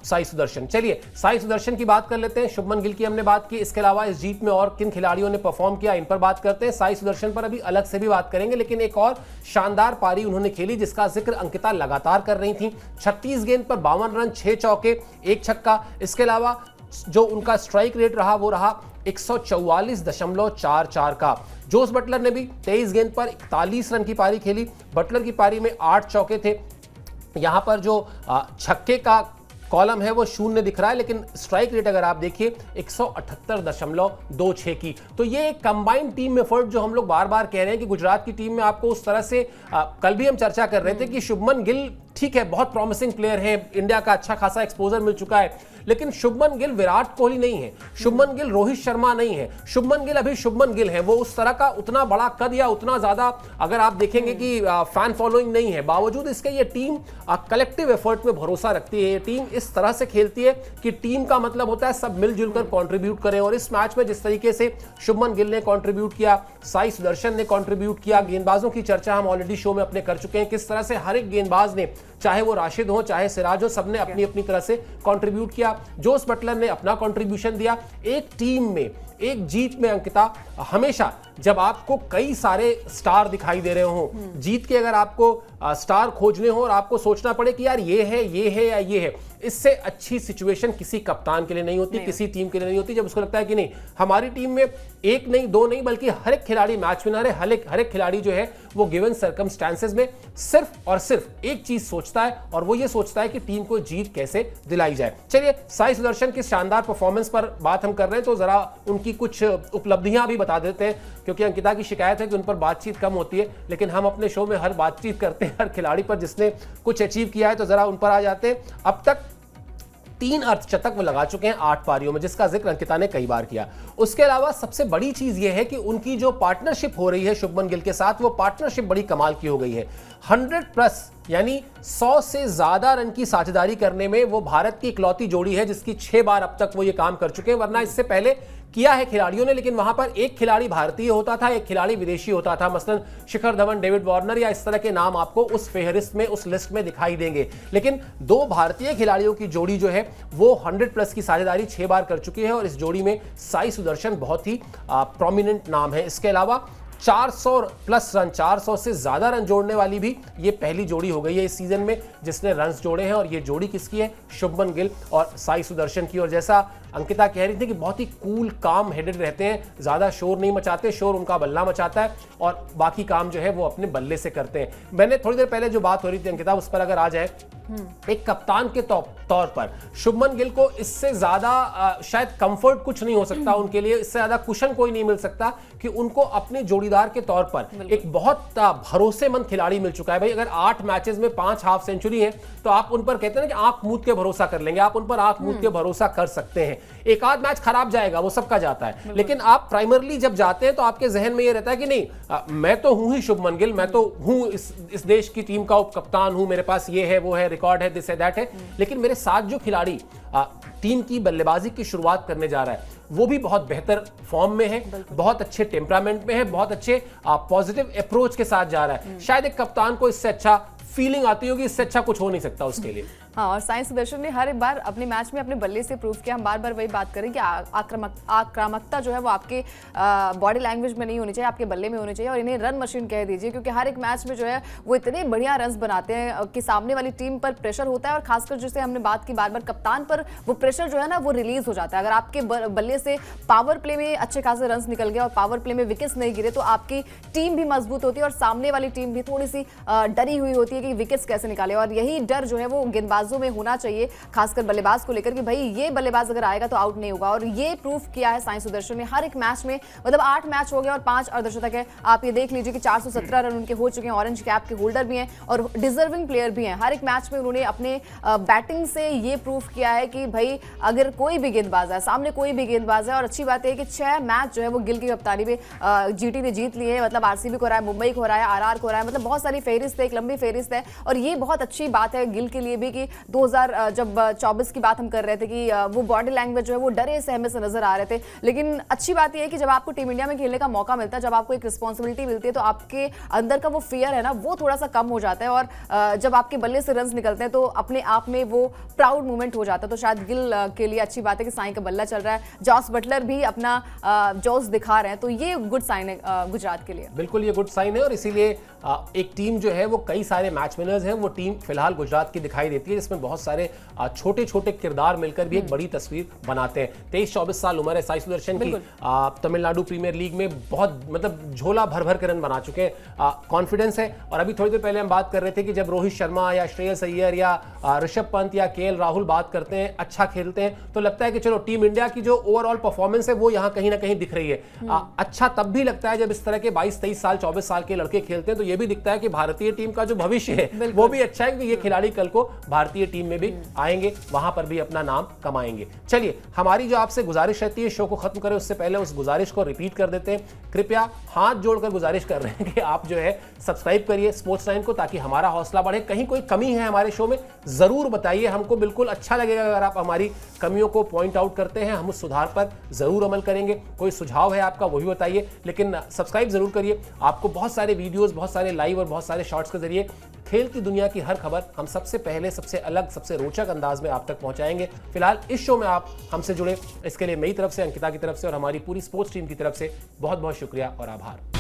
साई सुदर्शन। चलिए साई सुदर्शन की बात कर लेते हैं। शुभमन गिल की हमने बात की, इसके अलावा इस जीत में और किन खिलाड़ियों ने परफॉर्म किया इन पर बात करते हैं। साई सुदर्शन पर अभी अलग से भी बात करेंगे, लेकिन एक और शानदार पारी उन्होंने खेली जिसका जिक्र अंकिता लगातार कर रही थी। 36 गेंद पर 52 रन, 6 चौके, 1 छक्का। इसके अलावा जो उनका स्ट्राइक रेट रहा वो रहा 144.44 का। जोस बटलर ने भी 23 गेंद पर 41 रन की पारी खेली। बटलर की पारी में 8 चौके थे। यहां पर जो छक्के का कॉलम है वो 0 दिख रहा है, लेकिन स्ट्राइक रेट अगर आप देखिए 178.26 की। तो ये एक कंबाइंड टीम एफर्ट जो हम लोग बार बार कह रहे हैं कि गुजरात की टीम में आपको उस तरह से कल भी हम चर्चा कर रहे थे कि शुभमन गिल ठीक है, बहुत प्रॉमिसिंग प्लेयर है, इंडिया का अच्छा खासा एक्सपोजर मिल चुका है, लेकिन शुभमन गिल विराट कोहली नहीं है, शुभमन गिल रोहित शर्मा नहीं है, शुभमन गिल अभी शुभमन गिल है। वो उस तरह का उतना बड़ा कद या उतना ज्यादा अगर आप देखेंगे कि फैन फॉलोइंग नहीं है, बावजूद इसके ये टीम कलेक्टिव एफर्ट में भरोसा रखती है। ये टीम इस तरह से खेलती है कि टीम का मतलब होता है सब मिलजुल कर कंट्रीब्यूट करें, और इस मैच में जिस तरीके से शुभमन गिल ने कंट्रीब्यूट किया, साई सुदर्शन ने कंट्रीब्यूट किया, गेंदबाजों की चर्चा हम ऑलरेडी शो में अपने कर चुके हैं, किस तरह से हर एक गेंदबाज ने, चाहे वो राशिद हो चाहे सिराज हो, सबने अपनी अपनी तरह से कंट्रीब्यूट किया। जोस बटलर ने अपना कंट्रीब्यूशन दिया। एक टीम में, एक जीत में अंकिता, हमेशा जब आपको कई सारे स्टार दिखाई दे रहे हो, जीत के अगर आपको स्टार खोजने हो और आपको सोचना पड़े कि यार ये है या ये है, इससे अच्छी सिचुएशन किसी कप्तान के लिए नहीं होती, किसी टीम के लिए नहीं होती, जब उसको लगता है कि नहीं हमारी टीम में एक नहीं दो नहीं बल्कि हर एक खिलाड़ी मैच विनर है, हर एक खिलाड़ी जो है वो गिवन सर्कमस्टेंसेस में सिर्फ और सिर्फ एक चीज सोचता है, और वो ये सोचता है कि टीम को जीत कैसे दिलाई जाए। चलिए, साई सुदर्शन की शानदार परफॉर्मेंस पर बात हम कर रहे हैं, तो जरा उनकी कुछ उपलब्धियां भी बता देते हैं, क्योंकि अंकिता की शिकायत है कि उन पर बातचीत कम होती है, लेकिन हम अपने शो में हर बातचीत करते हैं हर खिलाड़ी पर जिसने कुछ अचीव किया है, तो जरा उन पर आ जाते हैं। अब तक 3 अर्धशतक वो लगा चुके हैं 8 पारियों में, जिसका जिक्र अंकिता ने कई बार किया। उसके अलावा सबसे बड़ी चीज ये है कि उनकी जो पार्टनरशिप हो रही है शुभमन गिल के साथ, वो पार्टनरशिप बड़ी कमाल की हो गई है। 100+ यानी 100 से ज्यादा रन की साझेदारी करने में वो भारत की इकलौती जोड़ी है जिसकी 6 बार अब तक वो ये काम कर चुके हैं, वरना इससे पहले किया है खिलाड़ियों ने, लेकिन वहां पर एक खिलाड़ी भारतीय होता था, एक खिलाड़ी विदेशी होता था, मसलन शिखर धवन, डेविड वार्नर या इस तरह के नाम आपको उस फेहरिस्त में, उस लिस्ट में दिखाई देंगे। लेकिन 2 भारतीय खिलाड़ियों की जोड़ी जो है वो 100+ की साझेदारी 6 बार कर चुकी है, और इस जोड़ी में साई सुदर्शन बहुत ही प्रोमिनेंट नाम है। इसके अलावा 400+ रन, 400 से ज्यादा रन जोड़ने वाली भी ये पहली जोड़ी हो गई है इस सीजन में जिसने रन जोड़े हैं, और ये जोड़ी किसकी है? शुभमन गिल और साई सुदर्शन की। और जैसा अंकिता कह रही थी कि बहुत ही कूल काम हेडेड रहते हैं, ज्यादा शोर नहीं मचाते, शोर उनका बल्ला मचाता है, और बाकी काम जो है वो अपने बल्ले से करते हैं। मैंने थोड़ी देर पहले जो बात हो रही थी अंकिता, उस पर अगर आ जाए, एक कप्तान के तौर पर शुभमन गिल को इससे ज्यादा शायद कंफर्ट कुछ नहीं हो सकता उनके लिए, इससे ज्यादा कुशन कोई नहीं मिल सकता कि उनको अपने जोड़ीदार के तौर पर एक बहुत भरोसेमंद खिलाड़ी मिल चुका है। भाई अगर 8 मैचेस में 5 हाफ सेंचुरी है तो आप उन पर कहते हैं ना कि आंख मूंद के भरोसा कर लेंगे, आप उन पर आंख मूंद के भरोसा कर सकते हैं। एक आध मैच खराब जाएगा, वो सबका जाता है, लेकिन आप प्राइमरली जब जाते हैं तो आपके जहन में ये रहता है कि नहीं मैं तो हूं ही शुभमन गिल, मैं तो हूं इस देश की टीम का उप कप्तान हूं, मेरे पास ये है वो है, रिकॉर्ड है, दिस है दैट है, लेकिन मेरे साथ जो खिलाड़ी टीम की बल्लेबाजी की शुरुआत करने जा रहा है वो भी बहुत बेहतर फॉर्म में है, बहुत अच्छे टेम्परामेंट में है, बहुत अच्छे पॉजिटिव अप्रोच के साथ जा रहा है। शायद एक कप्तान को इससे अच्छा फीलिंग आती होगी, इससे अच्छा कुछ हो नहीं सकता उसके लिए। हाँ, और साई सुदर्शन ने हर एक बार अपने मैच में अपने बल्ले से प्रूव किया। हम बार बार वही बात करें कि आक्रामकता जो है वो आपके बॉडी लैंग्वेज में नहीं होनी चाहिए, आपके बल्ले में होनी चाहिए, और इन्हें रन मशीन कह दीजिए, क्योंकि हर एक मैच में जो है वो इतने बढ़िया रन्स बनाते हैं कि सामने वाली टीम पर प्रेशर होता है, और खासकर जैसे हमने बात की बार बार कप्तान पर, वो प्रेशर जो है ना वो रिलीज हो जाता है। अगर आपके बल्ले से पावर प्ले में अच्छे खासे रन्स निकल गए और पावर प्ले में विकेट्स नहीं गिरे, तो आपकी टीम भी मजबूत होती है और सामने वाली टीम भी थोड़ी सी डरी हुई होती है कि विकेट्स कैसे निकाले। और यही डर जो है वो गेंदबाजों में होना चाहिए, खासकर बल्लेबाज को लेकर कि भाई ये बल्लेबाज अगर आएगा तो आउट नहीं होगा, और ये प्रूफ किया है साई सुदर्शन ने हर एक मैच में। मतलब 8 मैच हो गए और 5 अर्धशतक है। आप ये देख लीजिए कि 417 रन उनके हो चुके हैं, ऑरेंज कैप के होल्डर भी हैं और डिजर्विंग प्लेयर भी हैं। हर एक मैच में उन्होंने अपने बैटिंग से ये प्रूफ किया है कि भाई अगर कोई भी गेंदबाज है, सामने कोई भी गेंदबाज है, और अच्छी बात है कि 6 मैच जो है वो गिल की कप्तानी में जीटी ने जीत लिए हैं। मतलब आरसीबी को हो रहा है, मुंबई को हो रहा है, आरआर को हो रहा है, मतलब बहुत सारी फेहरिस्त है, एक लंबी फेहरिस्त है, और ये बहुत अच्छी बात है गिल के लिए भी कि 2024 की बात हम कर रहे थे कि वो बॉडी लैंग्वेज जो है वो डरे सहमे से नजर आ रहे थे, लेकिन अच्छी बात यह है कि जब आपको टीम इंडिया में खेलने का मौका मिलता है, जब आपको एक रिस्पॉन्सिबिलिटी मिलती है, तो आपके अंदर का वो फियर है ना वो थोड़ा सा कम हो जाता है, और जब आपके बल्ले से रन्स निकलते हैं तो अपने आप में वो प्राउड मोमेंट हो जाता है। तो शायद गिल के लिए अच्छी बात है कि साई का बल्ला चल रहा है, जॉस बटलर भी अपना जोश दिखा रहे हैं, तो ये गुड साइन है गुजरात के लिए। बिल्कुल ये गुड साइन है, और इसीलिए एक टीम जो है वो कई सारे मैच विनर्स हैं, वो टीम फिलहाल गुजरात की दिखाई देती है, जिसमें बहुत सारे छोटे छोटे किरदार मिलकर भी एक बड़ी तस्वीर बनाते हैं। 23-24 साल उम्र है साई सुदर्शन की, तमिलनाडु प्रीमियर लीग में बहुत मतलब झोला भर भर के रन बना चुके हैं, कॉन्फिडेंस है। और अभी थोड़ी देर पहले हम बात कर रहे थे कि जब रोहित शर्मा या श्रेयस अय्यर या ऋषभ पंत या केएल राहुल बात करते हैं, अच्छा खेलते हैं, तो लगता है कि चलो टीम इंडिया की जो ओवरऑल परफॉर्मेंस है वो यहाँ कहीं ना कहीं दिख रही है। अच्छा तब भी लगता है जब इस तरह के 22-23 साल 24 साल के लड़के खेलते हैं, तो ये भी दिखता है कि भारतीय टीम का जो भविष्य भविष्य है वो भी अच्छा है, क्योंकि ये खिलाड़ी कल को भारतीय टीम में भी आएंगे, वहां पर भी अपना नाम कमाएंगे। चलिए, हमारी जो आपसे गुजारिश रहती है शो को खत्म करें उससे पहले उस गुजारिश को रिपीट कर देते हैं। कृपया हाथ जोड़कर गुजारिश कर रहे हैं कि आप जो है सब्सक्राइब करिए स्पोर्ट्स लाइन को, ताकि हमारा हौसला बढ़े। कहीं कोई कमी है हमारे शो में जरूर बताइए, हमको बिल्कुल अच्छा लगेगा अगर आप हमारी कमियों को पॉइंट आउट करते हैं, हम उस सुधार पर जरूर अमल करेंगे। कोई सुझाव है आपका वो भी बताइए, लेकिन सब्सक्राइब जरूर करिए। आपको बहुत सारे वीडियोस, बहुत सारे लाइव और बहुत सारे शॉर्ट्स के जरिए खेल की दुनिया की हर खबर हम सबसे पहले, सबसे अलग, सबसे रोचक अंदाज में आप तक पहुंचाएंगे। फिलहाल इस शो में आप हमसे जुड़े, इसके लिए मेरी तरफ से, अंकिता की तरफ से और हमारी पूरी स्पोर्ट्स टीम की तरफ से बहुत बहुत शुक्रिया और आभार।